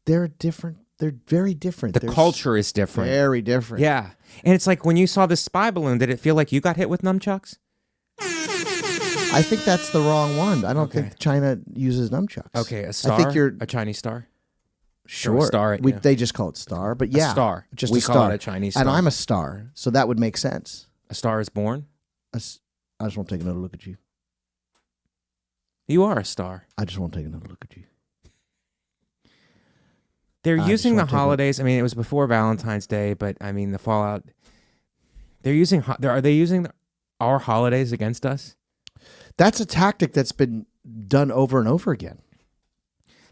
they're different. They're very different. The They're culture is different. very different. Yeah. And it's like when you saw the spy balloon, did it feel like you got hit with nunchucks? I think that's the wrong one. I don't Okay. think China uses nunchucks. Okay, a star? I think you're a Chinese star? sure. star, We, yeah. They just call it star, but yeah, star. Just We a call star. it a Chinese And star. I'm a star, so that would make sense. A star is born? I just want to take another look at you. You are a star. I just want to take another look at you. They're I using just the wanna take a- holidays. I mean, it was before Valentine's Day, but I mean, the fallout. They're using. Are they using our holidays against us? That's a tactic that's been done over and over again.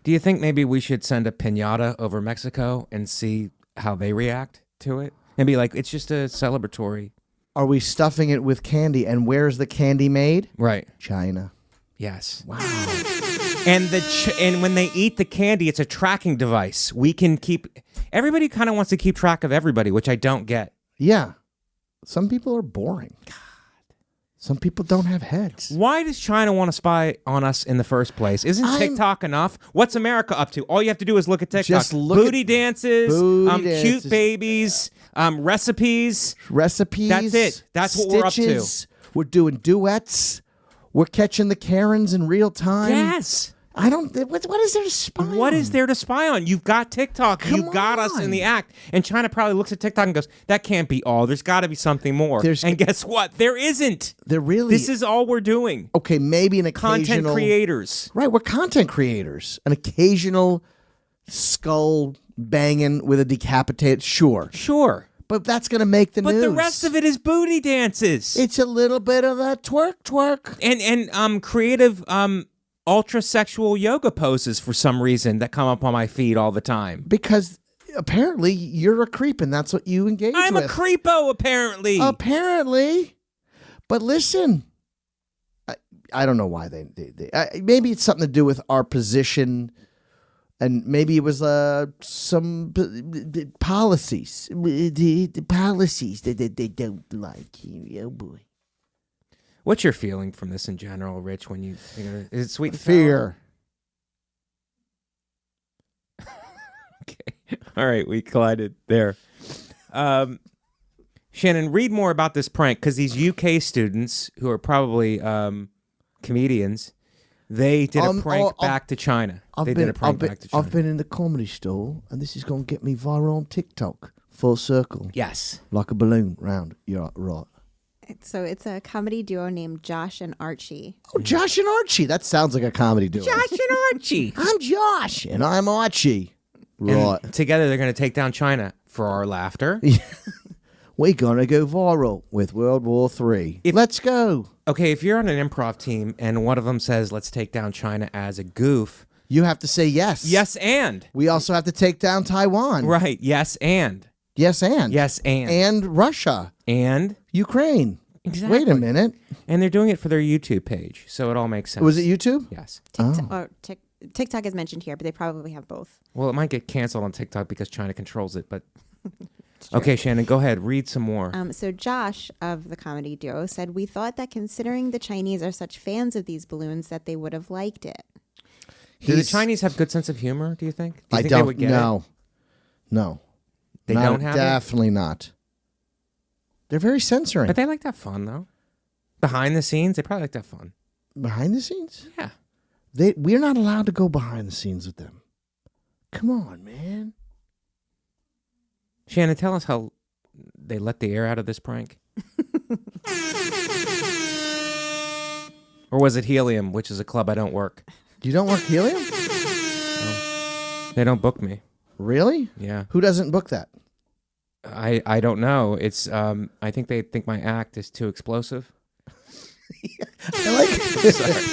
Do you think maybe we should send a piñata over Mexico and see how they react to it? And be like, it's just a celebratory. Are we stuffing it with candy? And where's the candy made? Right. China. Yes. Wow. And and when they eat the candy, it's a tracking device. We can keep. Everybody kind of wants to keep track of everybody, which I don't get. Yeah. Some people are boring. God. Some people don't have heads. Why does China want to spy on us in the first place? Isn't TikTok enough? What's America up to? All you have to do is look at TikTok. Just look booty dances, booty cute dances. babies, recipes. Recipes. That's it. That's what we're up to. stitches. We're doing duets. We're catching the Karens in real time. Yes. I don't. What is there to spy on? What is there to spy on? You've got TikTok. Come You've got us in on. the act. And China probably looks at TikTok and goes, that can't be all. There's got to be something more. And guess what? There isn't. There really. This is all we're doing. Okay, maybe an occasional Content creators. Right, we're content creators. An occasional skull banging with a decapitated. Sure, Sure. but that's going to make the But news. the rest of it is booty dances. It's a little bit of a twerk. and creative ultra sexual yoga poses for some reason that come up on my feed all the time. Because apparently you're a creep and that's what you engage I'm with. a creepo, apparently. Apparently. But listen, I don't know why they maybe it's something to do with our position, and maybe it was some policies. The policies that they don't like. Oh boy. What's your feeling from this in general, Rich? When you think of it? Is it sweet and Fear. sour? Okay. All right, we collided there. Shannon, read more about this prank because these UK students who are probably comedians, they did a prank back to China. They did a prank back to China. I've been in the comedy store, and this is going to get me viral on TikTok. Full circle. Yes. Like a balloon round. You're right. So it's a comedy duo named Josh and Archie. Oh, Josh and Archie. That sounds like a comedy duo. Josh and Archie. I'm Josh, and I'm Archie. Right. And together they're going to take down China for our laughter. We're going to go viral with World War III. Let's go. Okay, if you're on an improv team and one of them says, let's take down China as a goof. You have to say yes. Yes, and. We also have to take down Taiwan. Right, yes, and. Yes, and. Yes, and. And Russia. And. Ukraine. Exactly. Wait a minute. And they're doing it for their YouTube page, so it all makes sense. Was it YouTube? Yes. TikTok is mentioned here, but they probably have both. Well, it might get canceled on TikTok because China controls it, but... Okay, Shannon, go ahead. Read some more. So Josh of the comedy duo said, "We thought that considering the Chinese are such fans of these balloons that they would have liked it." Do the Chinese have good sense of humor, do you think? Do you think don't they would get know. it? No. They don't have it? Definitely not. They're very censoring. But they like to have fun, though. Behind the scenes, they probably like to have fun. Behind the scenes? Yeah. We're not allowed to go behind the scenes with them. Come on, man. Shannon, tell us how they let the air out of this prank. Or was it helium, which is a club I don't work? You don't work helium? No. They don't book me. Really? Yeah. Who doesn't book that? I don't know. It's I think they think my act is too explosive. I like it. Sorry.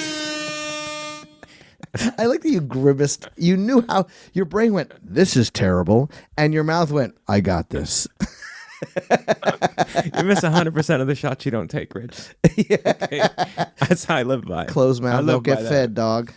I like that you grimaced. You knew how your brain went, this is terrible. And your mouth went, I got this. You miss 100% of the shots you don't take, Rich. Okay. That's how I live by. Closed I mouth, live don't get by that. fed, dog.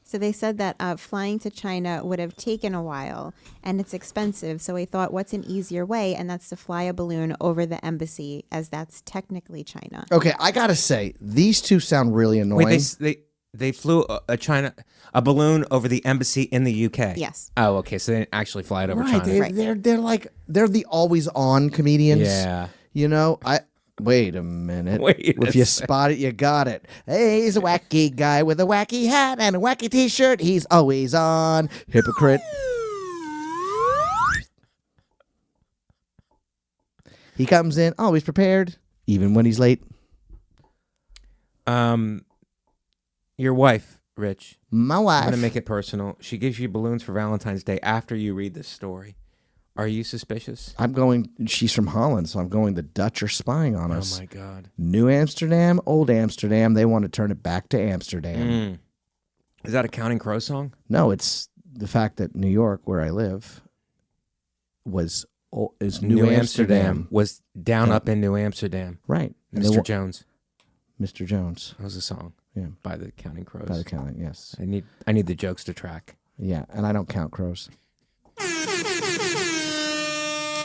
So they said that flying to China would have taken a while and it's expensive. So we thought, what's an easier way? And that's to fly a balloon over the embassy, as that's technically China. Okay, I got to say, these two sound really annoying. Wait, they flew a balloon over the embassy in the UK? Yes. Oh, okay. So they didn't actually fly it over right, China. they're the always on comedians. Yeah. You know, wait a minute. Wait if a you sec. spot it, you got it. Hey, he's a wacky guy with a wacky hat and a wacky t-shirt. He's always on. Hypocrite. He comes in always prepared, even when he's late. Your wife, Rich. My I'm wife. going to make it personal. She gives you balloons for Valentine's Day after you read this story. Are you suspicious? She's from Holland, so I'm going, the Dutch are spying on us. Oh, my God. New Amsterdam, old Amsterdam. They want to turn it back to Amsterdam. Is that a Counting Crow song? No, it's the fact that New York, where I live, is New Amsterdam. was down up in New Amsterdam. Right. And Mr. Jones. Mr. Jones. That was a song. Yeah. By the Counting Crows. By the counting, yes. I need the jokes to track. Yeah, and I don't count crows.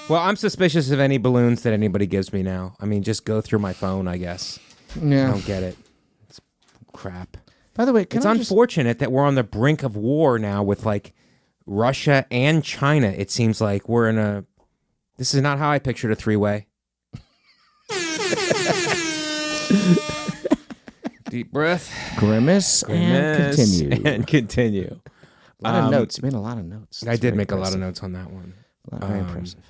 Well, I'm suspicious of any balloons that anybody gives me now. I mean, just go through my phone, I guess. I Yeah. don't get it. It's crap. By the way, It's unfortunate that we're on the brink of war now with like Russia and China. It seems like we're in a. This is not how I pictured a three-way. Deep breath. grimace and continue. And continue. A lot of notes. You made a lot of notes. I did make a lot of notes on that one. Very impressive.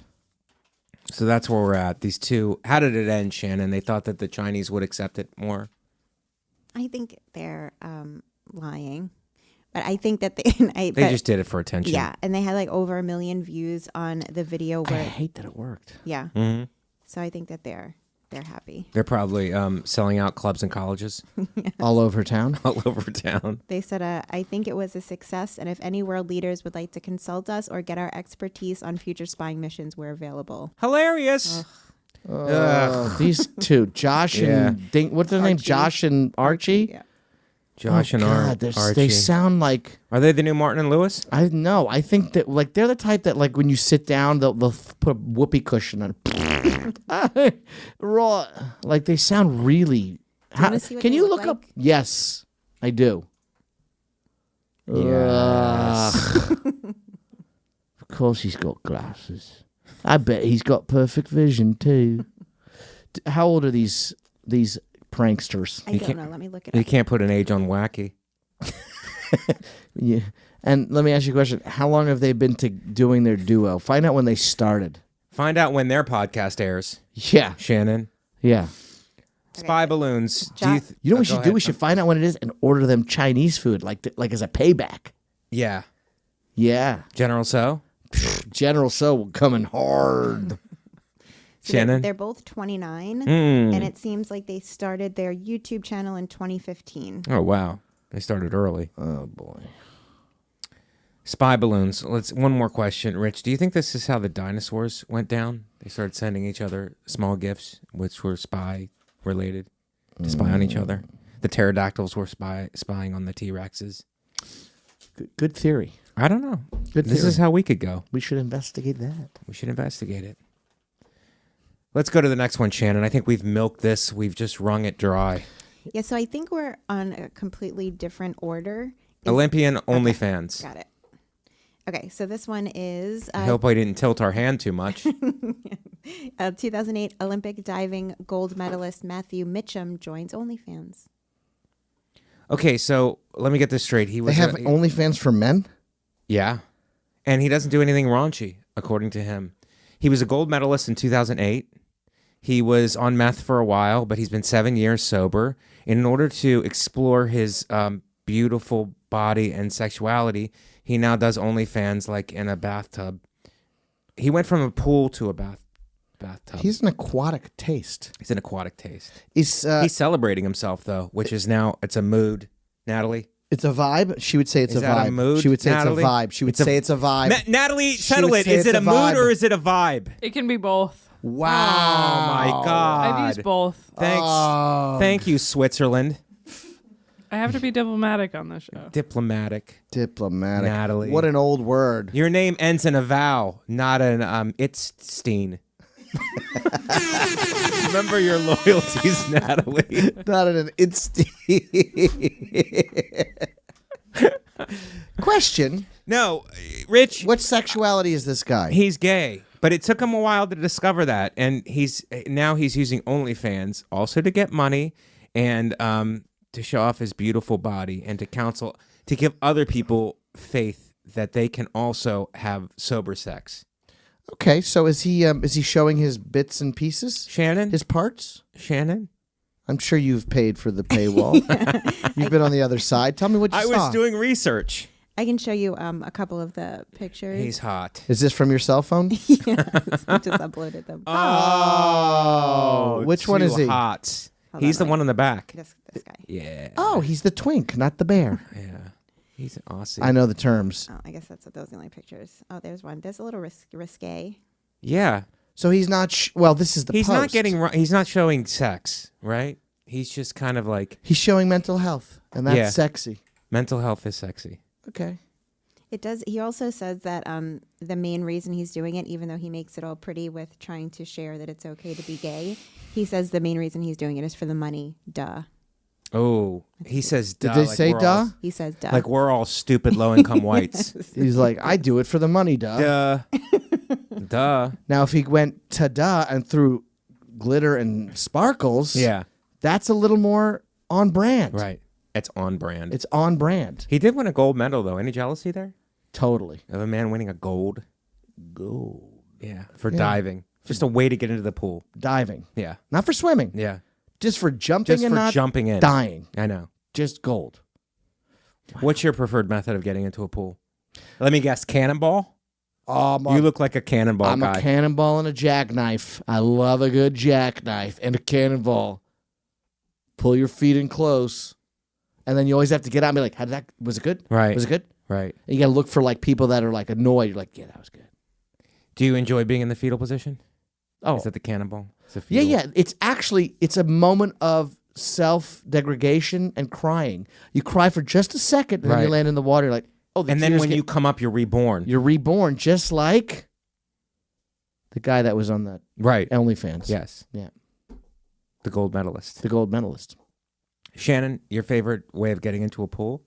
So that's where we're at. These two. How did it end, Shannon? They thought that the Chinese would accept it more. I think they're lying, but I think that They just did it for attention. yeah, and they had like over 1 million views on the video I where hate that it worked. yeah. Mm-hmm. So I think that they're happy. They're probably selling out clubs and colleges All over town. all over town. They said, I think it was a success, and if any world leaders would like to consult us or get our expertise on future spying missions, we're available. Hilarious. These two, Josh and what's their name? Archie. Josh and Archie. Yeah. Josh and God, Archie. they sound like Are they the new Martin and Lewis? I know. I think that like they're the type that like when you sit down, they'll put a whoopee cushion on. Raw, like they sound really. wanna see what Can they you look look up? like? Yes, I do. Yes. Of course, he's got glasses. I bet he's got perfect vision too. How old are these pranksters? I don't know. Let me look it You up. can't put an age on wacky. Yeah. And let me ask you a question. How long have they been doing their duo? Find out when they started. Find out when their podcast airs, Yeah. Shannon. Yeah. Spy balloons. Jo- You know what we Go should do? ahead. We should find out when it is and order them Chinese food, like as a payback. Yeah. Yeah. General So? General So coming hard. So Shannon? They're both 29, Hmm. and it seems like they started their YouTube channel in 2015. Oh, wow. They started early. Oh boy. Spy balloons. One more question, Rich. Do you think this is how the dinosaurs went down? They started sending each other small gifts, which were spy related, to spy on each other. The pterodactyls were spying on the T-Rexes. Good theory. I don't know. Good This theory. is how we could go. We should investigate that. We should investigate it. Let's go to the next one, Shannon. I think we've milked this. We've just wrung it dry. Yeah, so I think we're on a completely different order. Olympian OnlyFans. Got it. Okay, so this one is I hope I didn't tilt our hand too much. 2008 Olympic diving gold medalist Matthew Mitchum joins OnlyFans. Okay, so let me get this straight. He They was have OnlyFans for men? yeah, and he doesn't do anything raunchy, according to him. He was a gold medalist in 2008. He was on meth for a while, but he's been 7 years sober. In order to explore his beautiful body and sexuality, he now does OnlyFans like in a bathtub. He went from a pool to a bathtub. He's an aquatic taste. He's an aquatic taste. He's He's celebrating himself though, which is now it's a mood. Natalie, It's a vibe. She would say it's Is a that vibe. a mood, She would say Natalie? it's a vibe. She would say it's a vibe. Natalie, She settle would it. say Is it it's a a mood vibe. or is it a vibe? It can be both. Wow. Oh my God. I've used both. Thanks. Oh. Thank you, Switzerland. I have to be diplomatic on this show. Diplomatic. Diplomatic. Natalie. What an old word. Your name ends in a vowel, not an it's-steen. Remember your loyalties, Natalie. Not an instant. Question. No, Rich, What sexuality is this guy? he's gay, but it took him a while to discover that, and he's using OnlyFans also to get money and to show off his beautiful body and to give other people faith that they can also have sober sex. Okay, so is he showing his bits and pieces? Shannon? His parts? Shannon? I'm sure you've paid for the paywall. You've been on the other side. Tell me what you I saw. was doing research. I can show you a couple of the pictures. He's hot. Is this from your cell phone? Yes, I just uploaded them. Oh, Which one is he? Hot. Hold He's on, the one on the back. This guy. Yeah. Oh, he's the twink, not the bear. Yeah. He's an Aussie. I know the terms. Oh, I guess those are the only pictures. Oh, there's one. There's a little risque. Yeah. So he's not. Well, this is the. He's not post. He's not showing sex, right? He's just kind of like He's showing mental health, and that's Yeah. sexy. mental health is sexy. Okay. It does. He also says that the main reason he's doing it, even though he makes it all pretty with trying to share that it's okay to be gay, he says the main reason he's doing it is for the money. Duh. Oh, he says duh. Did they like say we're duh? all- He says duh. like we're all stupid low-income whites. He's like, I do it for the money, duh. Duh. Now, if he went to duh and threw glitter and sparkles, Yeah. that's a little more on brand. Right. It's on brand. It's on brand. He did win a gold medal, though. Any jealousy there Totally. of a man winning a gold? Gold. Yeah. For Yeah. diving. Just a way to get into the pool. Diving. Yeah. Not for swimming. Yeah. Just for jumping Just and for not jumping in. dying. I know. Just gold. What's your preferred method of getting into a pool? Let me guess. Cannonball? I'm You look like a cannonball I'm guy. a cannonball and a jackknife. I love a good jackknife and a cannonball. Pull your feet in close. And then you always have to get out and be like, was it good? Right. Was it good? Right. And you got to look for like people that are like annoyed. You're like, yeah, that was good. Do you enjoy being in the fetal position? Oh, Is that the cannonball? It's a yeah, fetal. yeah. It's a moment of self-degradation and crying. You cry for just a second, and then you Right. land in the water. You're like, oh, the And then tears when get- you come up, you're reborn. you're reborn, just like the guy that was on the Right. OnlyFans. Yes. Yeah. The gold medalist. The gold medalist. Shannon, your favorite way of getting into a pool?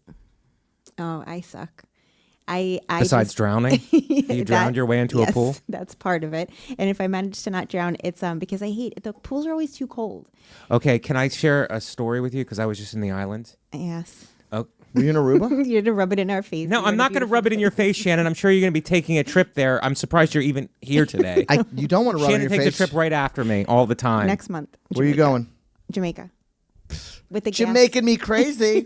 Oh, I suck. I Besides just- drowning? You drowned your way into a pool? Yes, that's part of it. And if I manage to not drown, it's because I hate the pools are always too cold. Okay, can I share a story with you? Because I was just in the island. Yes. Oh. Were you in Aruba? You had to rub it in our face. No, I'm not going to rub it in your face, Shannon. I'm sure you're going to be taking a trip there. I'm surprised you're even here today. You don't want to rub it in Shannon your takes face. a trip right after me all the time. next month. Where are you Jamaica. going? Jamaica. With the You're gas. making me crazy.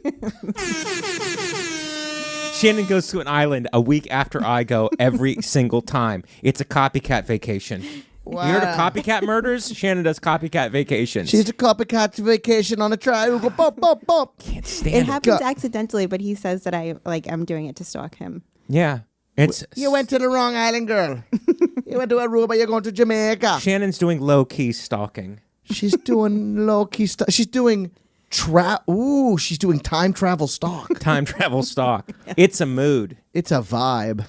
Shannon goes to an island a week after I go every single time. It's a copycat vacation. Wow. You heard of copycat murders? Shannon does copycat vacations. She's a copycat vacation on a triangle. Bump, bump, bump. Can't stand It it. happens accidentally, but he says that I'm doing it to stalk him. Yeah. It's You went to the wrong island, girl. You went to Aruba. You're going to Jamaica. Shannon's doing low-key stalking. She's doing low key stuff. She's doing she's doing time travel stalk. Time travel stalk. It's a mood. It's a vibe.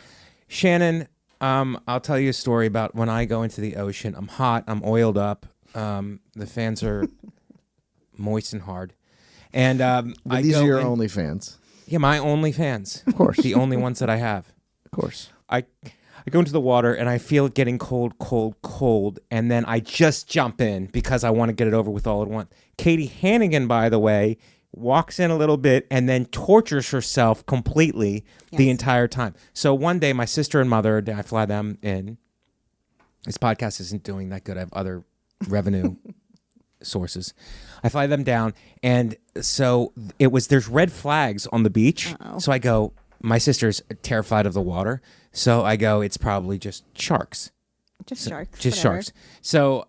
Shannon, I'll tell you a story about when I go into the ocean. I'm hot. I'm oiled up. The fans are moist and hard. And These are your OnlyFans. Yeah, my only fans. Of course. The only ones that I have. Of course. I go into the water and I feel it getting cold, cold, cold, and then I just jump in because I want to get it over with all at once. Katie Hannigan, by the way, walks in a little bit and then tortures herself completely the Yes. entire time. So one day, my sister and mother, I fly them in. This podcast isn't doing that good. I have other revenue sources. I fly them down, and so there's red flags on the beach. Uh-oh. So I go, my sister's terrified of the water. So I go, it's probably just sharks. Just sharks. Just whatever. sharks. So,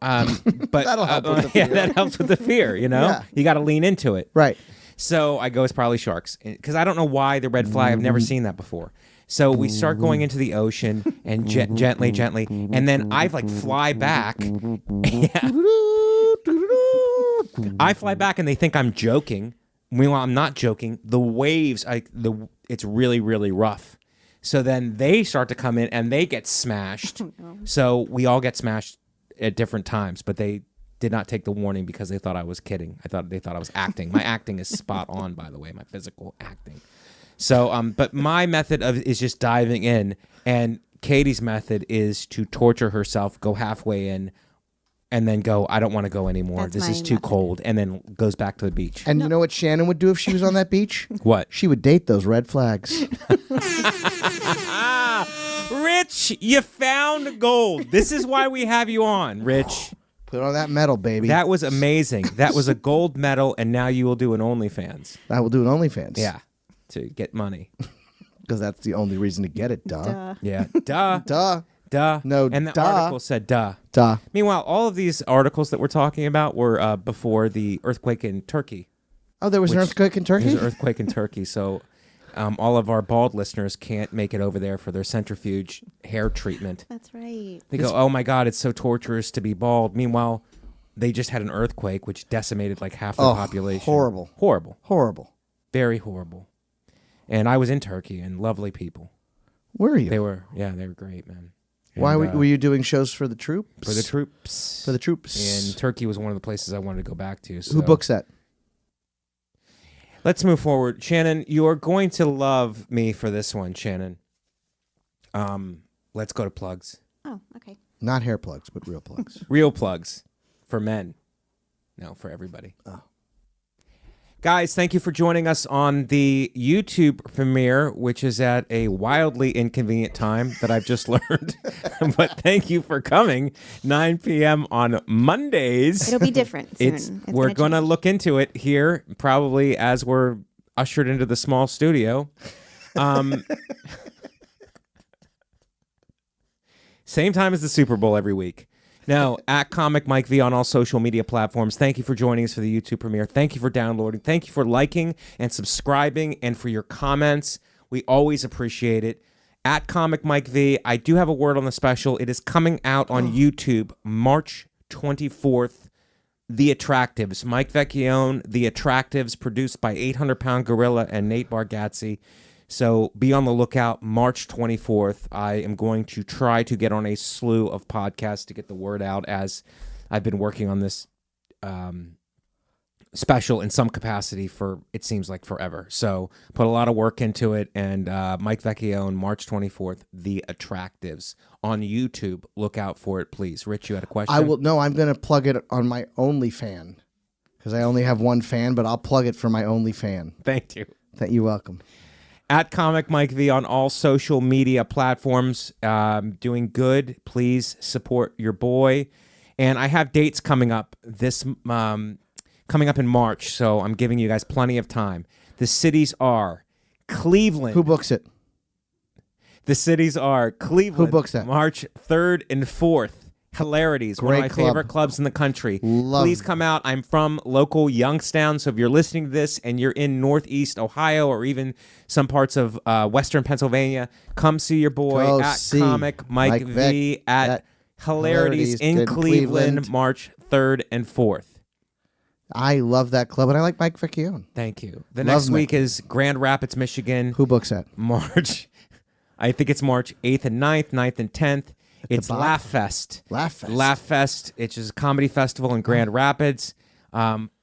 but That'll help with the yeah, fear. that helps with the fear. You know, Yeah. you got to lean into it. Right. So I go, it's probably sharks. Because I don't know why the red flag. I've never seen that before. So we start going into the ocean and gently, and then I like fly back. Yeah. I fly back and they think I'm joking. Meanwhile, I'm not joking. The waves, it's really, really rough. So then they start to come in and they get smashed. So we all get smashed at different times, but they did not take the warning because they thought I was kidding. They thought I was acting. My acting is spot on, by the way, my physical acting. So, but my method is just diving in, and Katie's method is to torture herself, go halfway in, and then go, I don't want to go anymore. That's this my is too method. cold, and then goes back to the beach. And you know what Shannon would do if she was on that beach? What? She would date those red flags. Rich, you found gold. This is why we have you on, Rich. Put on that medal, baby. That was amazing. That was a gold medal, and now you will do an OnlyFans. I will do an OnlyFans. Yeah, to get money. Because that's the only reason to get it, duh. Yeah, duh. Duh. No, And the duh. article said duh. Duh. Meanwhile, all of these articles that we're talking about were before the earthquake in Turkey. Oh, there was an earthquake in Turkey? There's an earthquake in Turkey, so all of our bald listeners can't make it over there for their centrifuge hair treatment. That's right. They go, oh my God, it's so torturous to be bald. Meanwhile, they just had an earthquake which decimated like half the population. Horrible. Horrible. Very horrible. And I was in Turkey, and lovely people. Where are you? They were great, man. Why And, were you doing shows for the troops? For the troops. For the troops. And Turkey was one of the places I wanted to go back to. So. Who books that? Let's move forward. Shannon, you are going to love me for this one, Shannon. Let's go to plugs. Oh, okay. Not hair plugs, but real plugs. Real plugs for men. No, for everybody. Oh. Guys, thank you for joining us on the YouTube premiere, which is at a wildly inconvenient time that I've just learned. But thank you for coming. 9 p.m. on Mondays. It'll be different soon. We're going to change. look into it here, probably as we're ushered into the small studio. Same time as the Super Bowl every week. Now, at Comic Mike V on all social media platforms. Thank you for joining us for the YouTube premiere. Thank you for downloading. Thank you for liking and subscribing and for your comments. We always appreciate it. At Comic Mike V, I do have a word on the special. It is coming out on YouTube March 24th. The Attractives. Mike Vecchione, The Attractives, produced by 800-Pound Gorilla and Nate Bargatze. So be on the lookout March 24th. I am going to try to get on a slew of podcasts to get the word out, as I've been working on this special in some capacity for, it seems like, forever. So put a lot of work into it. And Mike Vecchione, March 24th, The Attractives on YouTube. Look out for it, please. Rich, you had a question? I will. No, I'm going to plug it on my OnlyFan because I only have one fan, but I'll plug it for my OnlyFan. Thank you. You're welcome. At Comic Mike V on all social media platforms. Doing good. Please support your boy. And I have dates coming up coming up in March, so I'm giving you guys plenty of time. The cities are Cleveland. Who books it? The cities are Cleveland. Who books that? March 3rd and 4th. Hilarities, one of my Great club. favorite clubs in the country. Love Please it. come out. I'm from local Youngstown, so if you're listening to this and you're in Northeast Ohio or even some parts of Western Pennsylvania, come see your boy Go at see Comic Mike V Veck at Hilarities in Cleveland, March 3rd and 4th. I love that club, and I like Mike Vecchione. Thank you. The Love next week Mike. is Grand Rapids, Michigan. Who books that? March. I think it's March 8th and 9th, 9th and 10th. It's bar? Laugh Fest. Laugh Fest. Laugh Fest. It's just a comedy festival in Grand Rapids.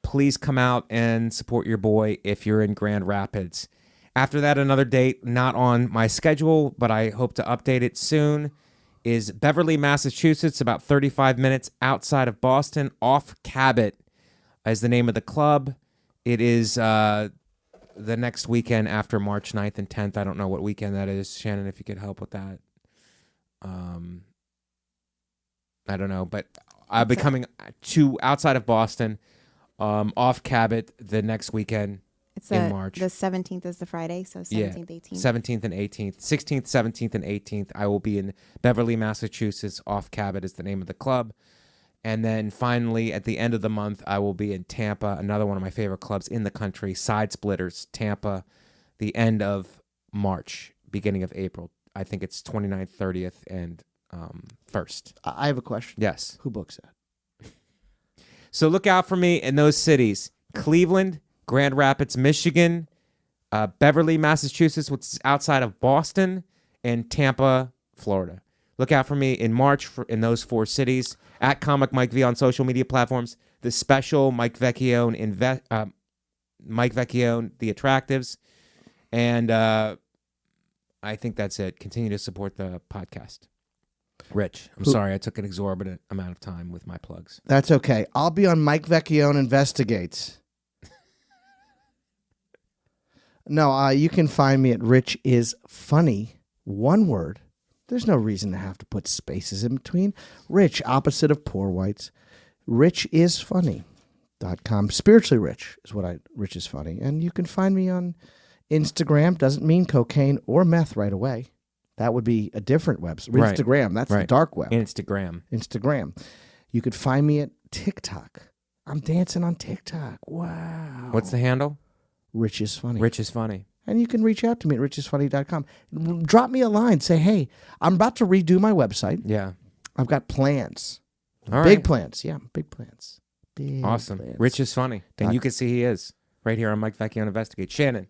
Please come out and support your boy if you're in Grand Rapids. After that, another date, not on my schedule, but I hope to update it soon, is Beverly, Massachusetts, about 35 minutes outside of Boston. Off Cabot is the name of the club. It is the next weekend after March 9th and 10th. I don't know what weekend that is. Shannon, if you could help with that. I don't know, but I'll be coming to outside of Boston, off Cabot the next weekend in March. The 17th is the Friday, so 17th, 18th. 17th and 18th. 16th, 17th, and 18th. I will be in Beverly, Massachusetts. Off Cabot is the name of the club. And then finally, at the end of the month, I will be in Tampa, another one of my favorite clubs in the country, Side Splitters, Tampa, the end of March, beginning of April. I think it's 29th, 30th, and 1st. I have a question. Yes. Who books that? So look out for me in those cities: Cleveland, Grand Rapids, Michigan, Beverly, Massachusetts, which is outside of Boston, and Tampa, Florida. Look out for me in March in those 4 cities. At Comic Mike V on social media platforms. The special Mike Vecchione Mike Vecchione, The Attractives. And I think that's it. Continue to support the podcast. Rich, I'm sorry I took an exorbitant amount of time with my plugs. That's okay. I'll be on Mike Vecchione Investigates. No, you can find me at Rich is Funny. One word. There's no reason to have to put spaces in between. Rich, opposite of poor whites. richisfunny.com. Spiritually rich is what Rich is Funny. And you can find me on Instagram. Doesn't mean cocaine or meth right away. That would be a different website. Right. Instagram, that's the dark web. Instagram. You could find me at TikTok. I'm dancing on TikTok. Wow. What's the handle? Rich is Funny. Rich is Funny. And you can reach out to me at richisfunny.com. Drop me a line. Say, hey, I'm about to redo my website. Yeah. I've got plans. All big right. plans. Yeah, big plans. Big Awesome. plans. Rich is Funny. And you can see he is right here on Mike Vecchione Investigates. Shannon.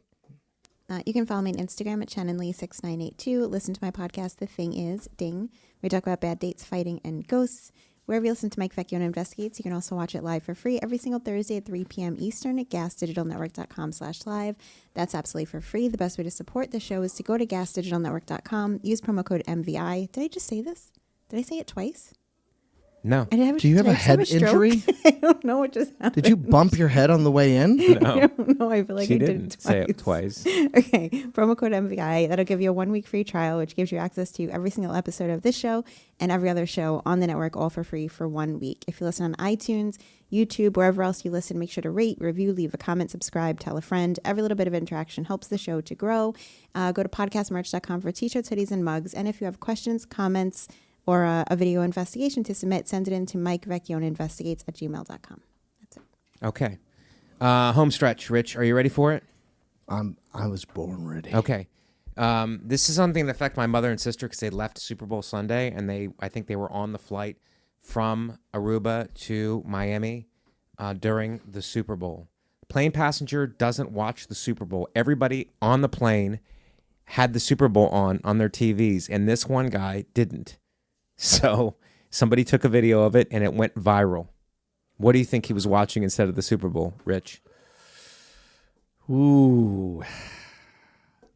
You can follow me on Instagram at Shannon Lee 6982. Listen to my podcast, The Thing Is, Ding. We talk about bad dates, fighting, and ghosts. Wherever you listen to Mike Vecchione Investigates, you can also watch it live for free every single Thursday at 3 p.m. Eastern at gasdigitalnetwork.com/live. That's absolutely for free. The best way to support the show is to go to gasdigitalnetwork.com, use promo code MVI. Did I just say this? Did I say it twice? No. Do you have a head injury? I don't know what just happened. Did you bump your head on the way in? No. I don't know. I feel like She I didn't did it say it twice. Okay. Promo code MVI. That'll give you a 1-week free trial, which gives you access to every single episode of this show and every other show on the network, all for free for 1 week. If you listen on iTunes, YouTube, wherever else you listen, make sure to rate, review, leave a comment, subscribe, tell a friend. Every little bit of interaction helps the show to grow. Go to podcastmerch.com for t-shirts, hoodies, and mugs. And if you have questions, comments, or a video investigation to submit, send it in to MikeVecchioneInvestigates@gmail.com. That's it. Okay. Home stretch, Rich. Are you ready for it? I was born ready. Okay. This is something that affected my mother and sister because they left Super Bowl Sunday, and I think they were on the flight from Aruba to Miami during the Super Bowl. Plane passenger doesn't watch the Super Bowl. Everybody on the plane had the Super Bowl on their TVs, and this one guy didn't. So somebody took a video of it, and it went viral. What do you think he was watching instead of the Super Bowl, Rich? Ooh.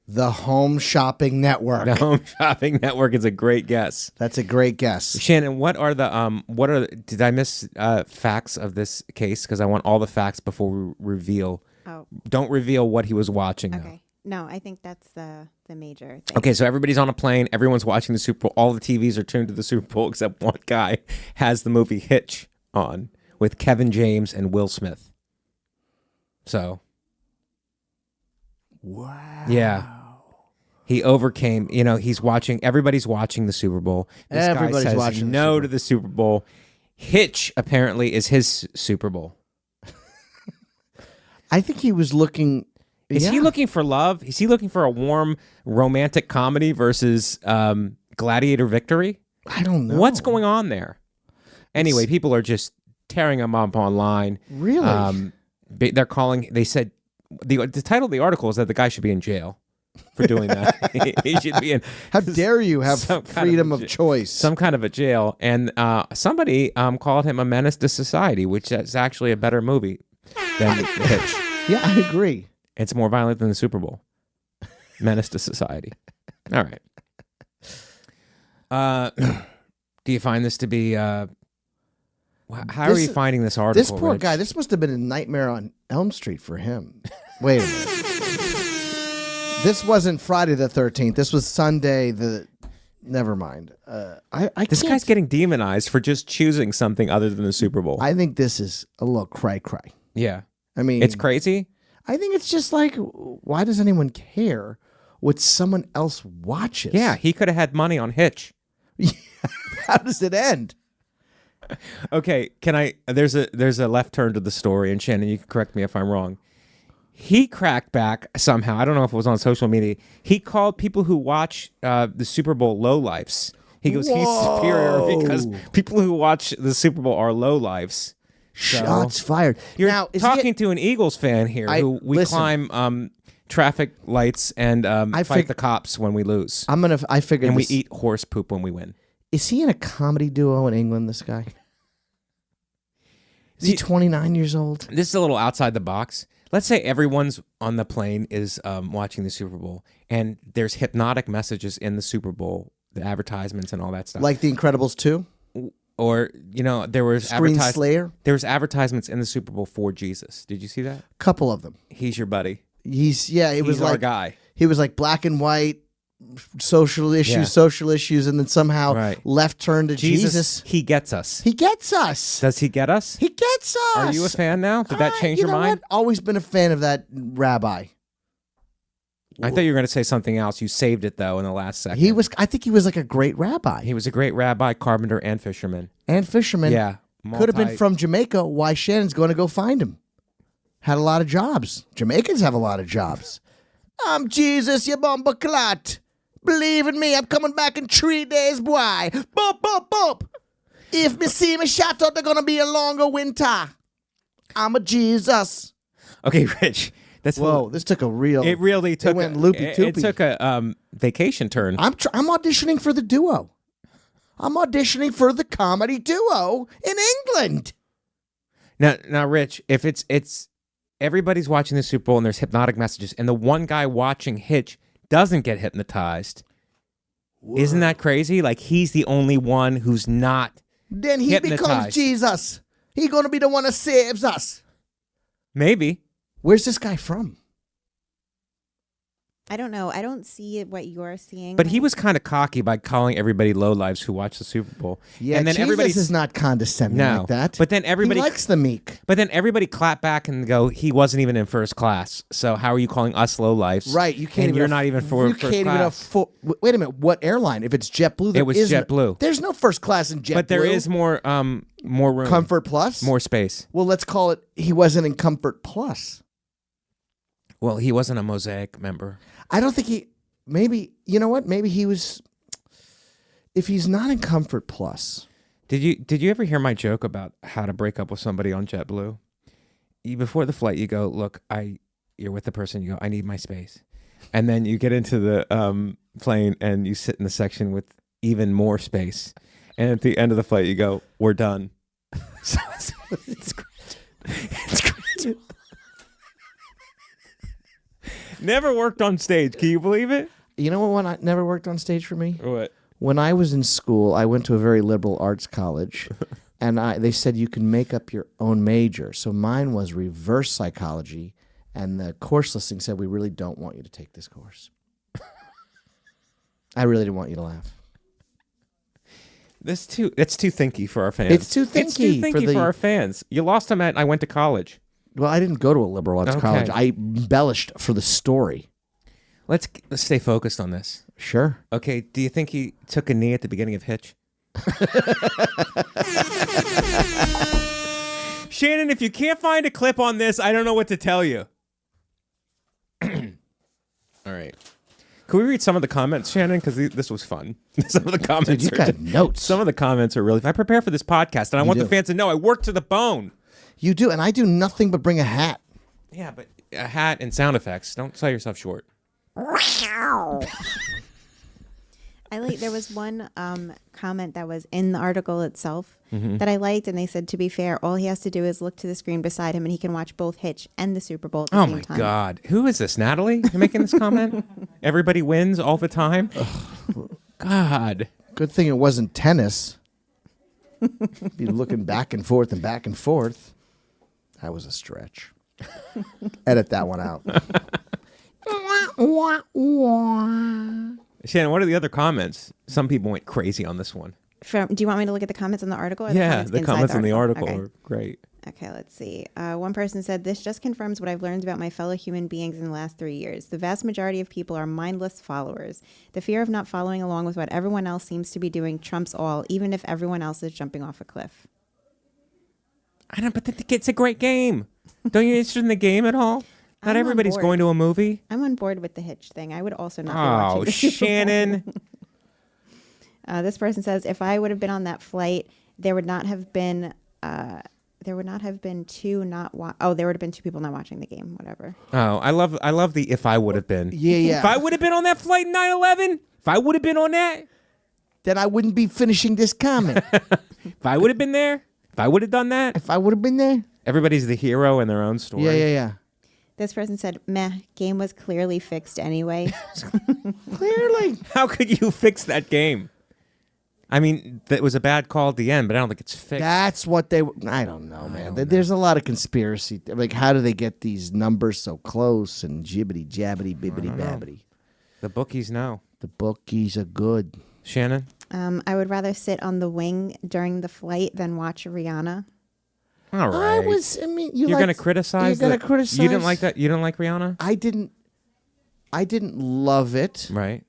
The Home Shopping Network. The Home Shopping Network is a great guess. That's a great guess. Shannon, did I miss facts of this case? Because I want all the facts before we reveal. Oh. Don't reveal what he was watching, though. Okay. No, I think that's the major thing. Okay, so everybody's on a plane. Everyone's watching the Super Bowl. All the TVs are tuned to the Super Bowl except one guy has the movie Hitch on with Kevin James and Will Smith. So. Wow. Yeah. He overcame, everybody's watching the Super Bowl. This Everybody's guy says watching the no Super to the Super Bowl. Hitch apparently is his Super Bowl. I think he was looking... Is he looking for love? Is he looking for a warm romantic comedy versus gladiator victory? I don't know. What's going on there? Anyway, people are just tearing him up online. Really? They said the title of the article is that the guy should be in jail for doing that. He should be in. How dare you have some freedom of choice? Some kind of a jail. And somebody called him a menace to society, which is actually a better movie than Hitch. Yeah, I agree. It's more violent than the Super Bowl. Menace to society. All right. Do you find this to be... how are you finding this article, This poor Rich? guy, this must have been a nightmare on Elm Street for him. Wait a minute. This wasn't Friday the 13th. This was Sunday the... Never mind. This guy's getting demonized for just choosing something other than the Super Bowl. I think this is a little cray-cray. Yeah. I mean... It's crazy? I think it's just like, why does anyone care what someone else watches? Yeah, he could have had money on Hitch. How does it end? Okay, can I? There's a left turn to the story, and Shannon, you can correct me if I'm wrong. He cracked back somehow. I don't know if it was on social media. He called people who watch the Super Bowl lowlifes. He goes, he's superior because people who watch the Super Bowl are lowlifes. Shots fired. You're Now, is talking to an Eagles fan here who we listen. climb traffic lights and fight the cops when we lose. I figured and this, we eat horse poop when we win. Is he in a comedy duo in England, this guy? Is he 29 years old? This is a little outside the box. Let's say everyone's on the plane is watching the Super Bowl, and there's hypnotic messages in the Super Bowl, the advertisements and all that stuff. Like The Incredibles 2? Or, there was Screen Slayer? There was advertisements in the Super Bowl for Jesus. Did you see that? Couple of them. He's your buddy. He's our guy. He was like black and white, social issues, and then somehow left turn to Jesus. He gets us. He gets us. Does he get us? He gets us. Are you a fan now? Did that change your mind? What? Always been a fan of that rabbi. I thought you were going to say something else. You saved it, though, in the last second. I think he was like a great rabbi. He was a great rabbi, carpenter, and fisherman. Yeah. Could have been from Jamaica. Why Shannon's going to go find him. Had a lot of jobs. Jamaicans have a lot of jobs. I'm Jesus, you bumper clot. Believe in me, I'm coming back in 3 days, boy. Bump, bump, bump. If me see me shut out, they're going to be a longer winter. I'm a Jesus. Okay, Rich. This took a real... It really took... It went loopy-toopy. It took a vacation turn. I'm auditioning for the duo. I'm auditioning for the comedy duo in England. Now, Rich, if it's everybody's watching the Super Bowl and there's hypnotic messages, and the one guy watching Hitch doesn't get hypnotized, isn't that crazy? Like, he's the only one who's not Then he becomes Jesus. He's going to be the one that saves us. Maybe. Where's this guy from? I don't know. I don't see what you're seeing. But he was kind of cocky by calling everybody lowlives who watch the Super Bowl. Yeah, and then Jesus is not condescending like that. But then everybody he likes the meek. But then everybody clap back and go, he wasn't even in first class. So how are you calling us lowlives? Right, you can't. And you're not even for you first can't class. even wait a minute. What airline? If it's JetBlue, It was JetBlue. There's no first class in JetBlue. But there is more room. Comfort Plus, more space. Well, let's call it. He wasn't in Comfort Plus. Well, he wasn't a Mosaic member. I don't think he. Maybe, you know what? Maybe he was. If he's not in Comfort Plus. Did you ever hear my joke about how to break up with somebody on JetBlue? Before the flight, you go, look, you're with the person. You go, I need my space, and then you get into the plane and you sit in the section with even more space, and at the end of the flight, you go, we're done. So it's great. It's great. Never worked on stage. Can you believe it? You know what one never worked on stage for me? What? When I was in school, I went to a very liberal arts college, and they said you can make up your own major. So mine was reverse psychology, and the course listing said, we really don't want you to take this course. I really didn't want you to laugh. It's too thinky for our fans. It's too thinky. It's too thinky for our fans. You lost them at I went to college. Well, I didn't go to a liberal arts college. I embellished for the story. Let's stay focused on this. Sure. Okay, do you think he took a knee at the beginning of Hitch? Shannon, if you can't find a clip on this, I don't know what to tell you. All right. Can we read some of the comments, Shannon? Because this was fun. Some of the comments. Dude, you got notes. Some of the comments are really. I prepare for this podcast, and I want the fans to know I work to the bone. You do, and I do nothing but bring a hat. Yeah, but a hat and sound effects. Don't sell yourself short. There was one comment that was in the article itself that I liked, and they said, to be fair, all he has to do is look to the screen beside him, and he can watch both Hitch and the Super Bowl at the same time. Oh, my God. Who is this, Natalie? You're making this comment? Everybody wins all the time? God. Good thing it wasn't tennis. Be looking back and forth and back and forth. That was a stretch. Edit that one out. Shannon, what are the other comments? Some people went crazy on this one. Do you want me to look at the comments in the article? Or the comments in the article are great. Okay, let's see. One person said, this just confirms what I've learned about my fellow human beings in the last 3 years. The vast majority of people are mindless followers. The fear of not following along with what everyone else seems to be doing trumps all, even if everyone else is jumping off a cliff. I don't. But it's a great game. Don't you interested in the game at all? Not I'm on everybody's board. going to a movie. I'm on board with the Hitch thing. I would also not be watching Oh, the Super Bowl. Shannon. This person says, if I would have been on that flight, there would not have been there would have been two people not watching the game. Whatever. Oh, I love the if I would have been. Yeah. If I would have been on that flight in 9/11, if I would have been on that, Then I wouldn't be finishing this comment. if I would have been there, if I would have done that, if I would have been there. everybody's the hero in their own story. Yeah. This person said, meh, game was clearly fixed anyway. Clearly. How could you fix that game? I mean, that was a bad call at the end, but I don't think it's fixed. That's what they. I don't know, man. There's a lot of conspiracy. Like, how do they get these numbers so close and jibbity jabbity bibbity babbity? The bookies know. The bookies are good. Shannon? I would rather sit on the wing during the flight than watch Rihanna. All right. You're going to criticize You're going to criticize. You didn't like that? You didn't like Rihanna? I didn't love it. Right.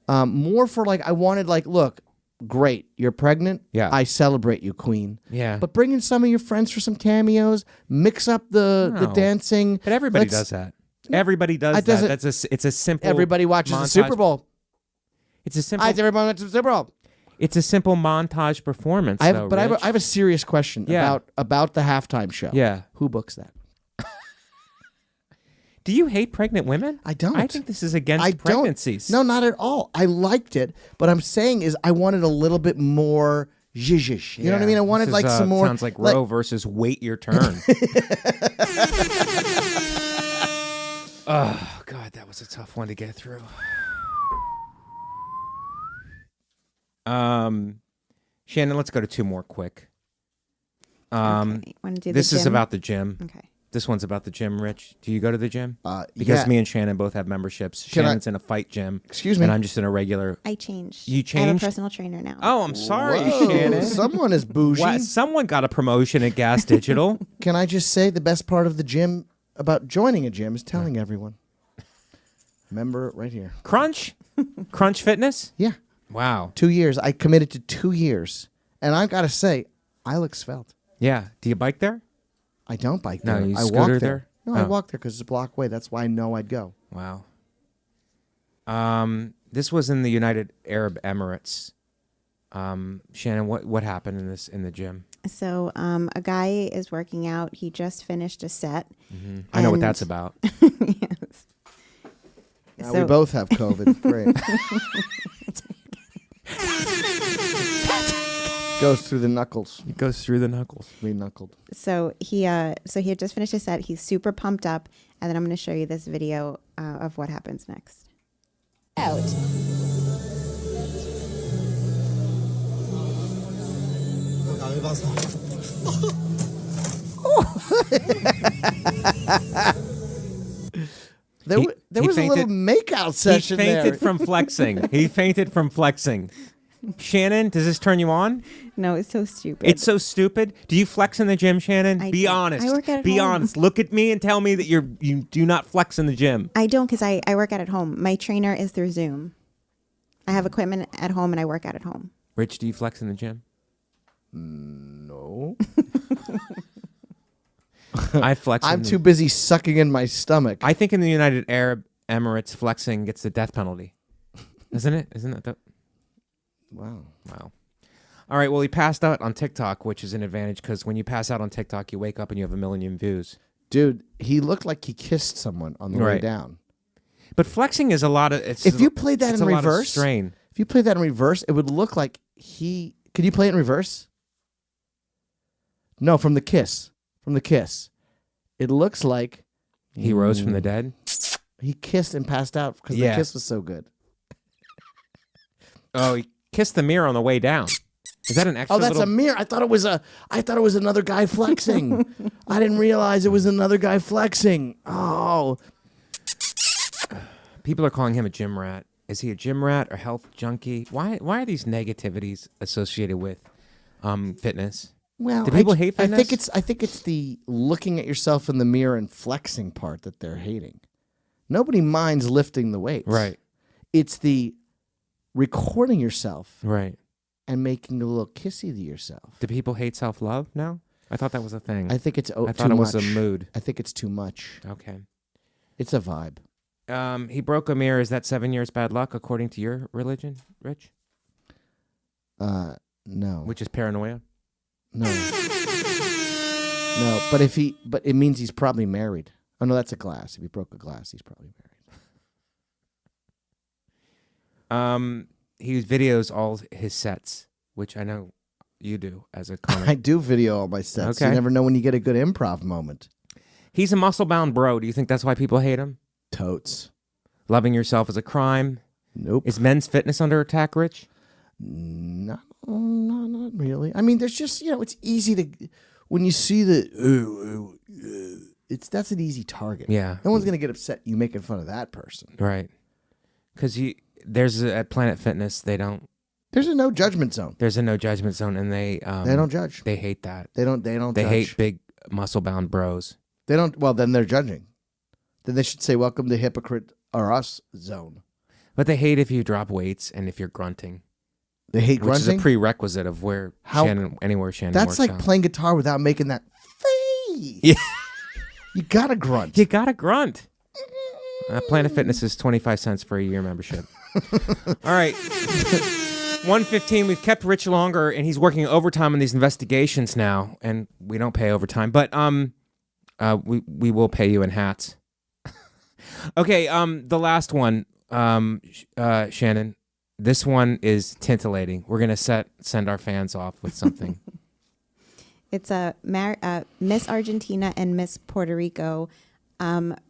More for I wanted look, great, you're pregnant. Yeah. I celebrate you, queen. Yeah. But bring in some of your friends for some cameos. Mix up the dancing. But everybody does that. Everybody does that. It's a simple. Everybody watches the montage. Super Bowl. It's a simple. Everyone watches the Super Bowl. It's a simple montage performance. I though, have a serious question about the halftime show. Yeah. Who books that? Do you hate pregnant women? I don't. I think this is against pregnancies. No, not at all. I liked it, but I'm saying is I wanted a little bit more zhizhish. You know what I mean? I wanted some more. Sounds like Roe versus wait your turn. Oh God, that was a tough one to get through. Shannon, let's go to two more quick. Want to do This the is gym? about the gym. Okay. This one's about the gym, Rich. Do you go to the gym? Because yeah. me and Shannon both have memberships. Can Shannon's in a fight gym. Excuse me. And I'm just in a regular. I changed. You I have changed? a personal trainer now. Oh, I'm sorry, Whoa, Shannon. someone is bougie. What? Someone got a promotion at Gas Digital. Can I just say the best part of the gym about joining a gym is telling everyone. Remember right here. Crunch Fitness? Yeah. Wow. 2 years. I committed to 2 years. And I've got to say, I look svelte. Yeah. Do you bike there? I don't bike No, there. you I scooter walk there? there. No, I Oh. walk there because it's a block away. That's why I know I'd go. Wow. This was in the United Arab Emirates. Shannon, what happened in the gym? So a guy is working out. He just finished a set. Mm-hmm. I know what And- that's about. Yes. Now So- we both have COVID. Great. Goes through the knuckles. It goes through the knuckles. Re-knuckled. So he had just finished a set. He's super pumped up, and then I'm going to show you this video of what happens next. Out. There He was a little fainted- makeout session He fainted there. from flexing. He fainted from flexing. Shannon, does this turn you on? No, it's so stupid. It's so stupid. Do you flex in the gym, Shannon? I Be do. honest. I work out at Be home. honest. Look at me and tell me that you do not flex in the gym. I don't because I work out at home. My trainer is through Zoom. I have equipment at home and I work out at home. Rich, do you flex in the gym? No. I flex. I'm too busy sucking in my stomach. I think in the United Arab Emirates, flexing gets the death penalty. Isn't it? Isn't it? Wow. Wow. All right. Well, he passed out on TikTok, which is an advantage because when you pass out on TikTok, you wake up and you have 1 million views. Dude, he looked like he kissed someone on the way Right. down. But flexing is a lot of. If you played that it's in a lot of reverse, strain. if you played that in reverse, it would look like he. Could you play it in reverse? No, from the kiss. From the kiss. It looks like He rose from the dead. he kissed and passed out because Yeah. the kiss was so good. Oh, he kissed the mirror on the way down. Is that an extra? Oh, that's little... a mirror. I thought it was another guy flexing. I didn't realize it was another guy flexing. Oh. People are calling him a gym rat. Is he a gym rat or health junkie? Why are these negativities associated with fitness? Well, Do people hate fitness? I think it's the looking at yourself in the mirror and flexing part that they're hating. Nobody minds lifting the weights. Right. It's the recording yourself Right. and making a little kissy to yourself. Do people hate self-love now? I thought that was a thing. I think it's I thought too it was much. a mood. I think it's too much. Okay. It's a vibe. He broke a mirror. Is that 7 years bad luck according to your religion, Rich? No. Which is paranoia? No. No, but it means he's probably married. Oh no, that's a glass. If he broke a glass, he's probably married. He videos all his sets, which I know you do as a comic. I do video all my sets. Okay. You never know when you get a good improv moment. He's a muscle-bound bro. Do you think that's why people hate him? Totes. Loving yourself is a crime. Nope. Is men's fitness under attack, Rich? No, not really. I mean, there's just, it's easy to, when you see that's an easy target. Yeah. No one's going to get upset you making fun of that person. Right. Because at Planet Fitness, There's a no judgment zone. there's a no judgment zone, and they don't judge. They hate that. They don't They judge. hate big muscle-bound bros. They don't, well, then they're judging. Then they should say, welcome to hypocrite or us zone. But they hate if you drop weights and if you're grunting. They hate Which is grunting. a prerequisite of anywhere Shannon That's works like out. playing guitar without making that face. Yeah. You gotta grunt. You gotta grunt. Planet Fitness is 25 cents for a year membership. All right. 1:15. We've kept Rich longer, and he's working overtime on these investigations now, and we don't pay overtime, but we will pay you in hats. Okay. The last one, Shannon. This one is titillating. We're gonna send our fans off with something. It's Miss Argentina and Miss Puerto Rico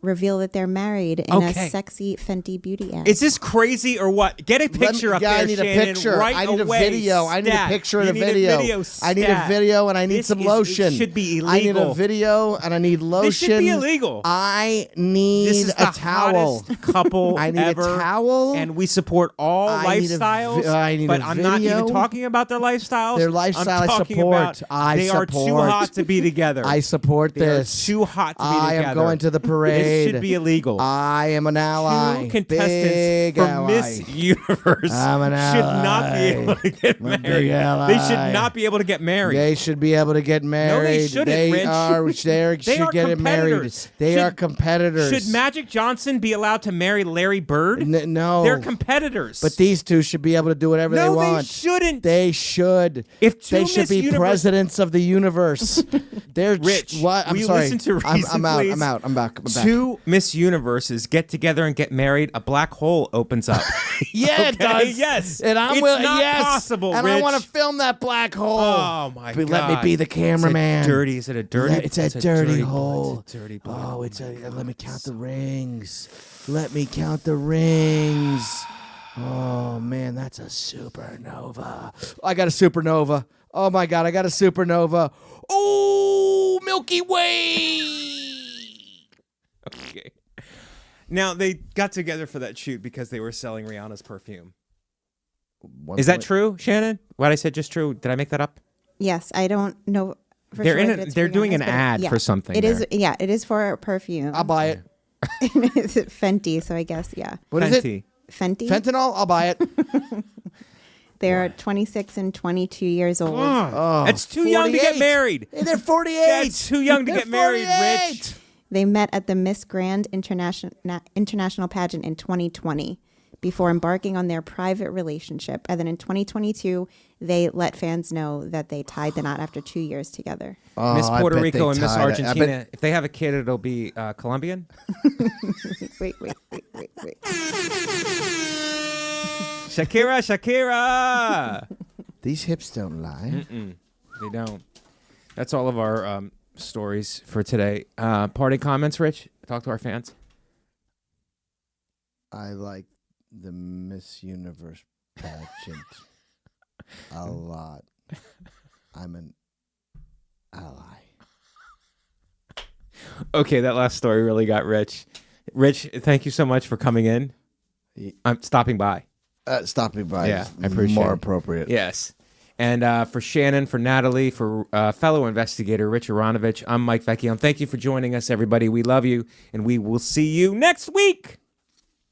reveal that they're married in a sexy Fenty Beauty ad. Is this crazy or what? Get a picture up there, I need Shannon, a picture. right I need away. a video. I need a Stat. picture and You a need video. I need a stat. video and I need some lotion. It should be illegal. I need a video and I need lotion. This should be illegal. I need This is a the towel. hottest couple I need ever, a towel. and we support all I need a lifestyles. I need but a I'm not even video. talking about their lifestyles. Their lifestyle I'm I talking support. about I they are support. too hot to be together. I support They are this. too hot to be I together. am going to the parade. This should be illegal. I am an ally. Two contestants Big from ally. Miss Universe I'm an should not be ally. able to get I'm a big married. ally. They should not be able to get married. They should be able to get married. shouldn't, They Rich. are. They They are should get married. competitors. They are competitors. Should Magic Johnson be allowed to marry Larry Bird? No. They're competitors. But these two should be able to do whatever they want. they shouldn't. They should. If two they should Miss be Universe- presidents of the universe. They're Rich, What? I'm will you sorry. listen to reason, I'm out. please? I'm out. I'm back. I'm back. Two Miss Universes get together and get married. A black hole opens up. Yeah, it Okay, does. yes. And I'm It's willing. not Yes. possible, And I Rich. want to film that black hole. Oh my god! Let me be the cameraman. It's a dirty. Is it a dirty? It's a dirty hole. hole. It's a dirty black Oh, hole. it's a. Let me count the rings. Let me count the rings. Oh man, that's a supernova. I got a supernova. Oh my god, I got a supernova. Oh, Milky Way. Okay. Now they got together for that shoot because they were selling Rihanna's perfume. Is that true, Shannon? What I said just true? Did I make that up? Yes, I don't know. For They're sure in that a- it's they're doing Rihanna's, an but ad yeah, for something It is. there. Yeah, it is for a perfume. I'll buy it. It's Fenty, so I guess yeah. What is it? Fenty. Fenty. Fentanyl? I'll buy it. They're 26 and 22 years old. Oh, That's too young to get 48. married. Hey, they're 48. That's too young to They're get married, 48. Rich. They met at the Miss Grand International pageant in 2020 before embarking on their private relationship. And then in 2022, they let fans know that they tied the knot after 2 years together. Oh, Miss I Puerto bet Rico they and Miss tied it. I Argentina. bet- If they have a kid, it'll be Colombian. Wait. Shakira, Shakira. These hips don't lie. They don't. That's all of our stories for today. Party comments, Rich? Talk to our fans. I like the Miss Universe pageant a lot. I'm an ally. Okay, that last story really got Rich. Rich, thank you so much for coming in. I'm stopping by. Stopping by Yeah, is I appreciate more it. appropriate. Yes. And for Shannon, for Natalie, for fellow investigator Rich Aronovitch, I'm Mike Vecchione. Thank you for joining us, everybody. We love you, and we will see you next week.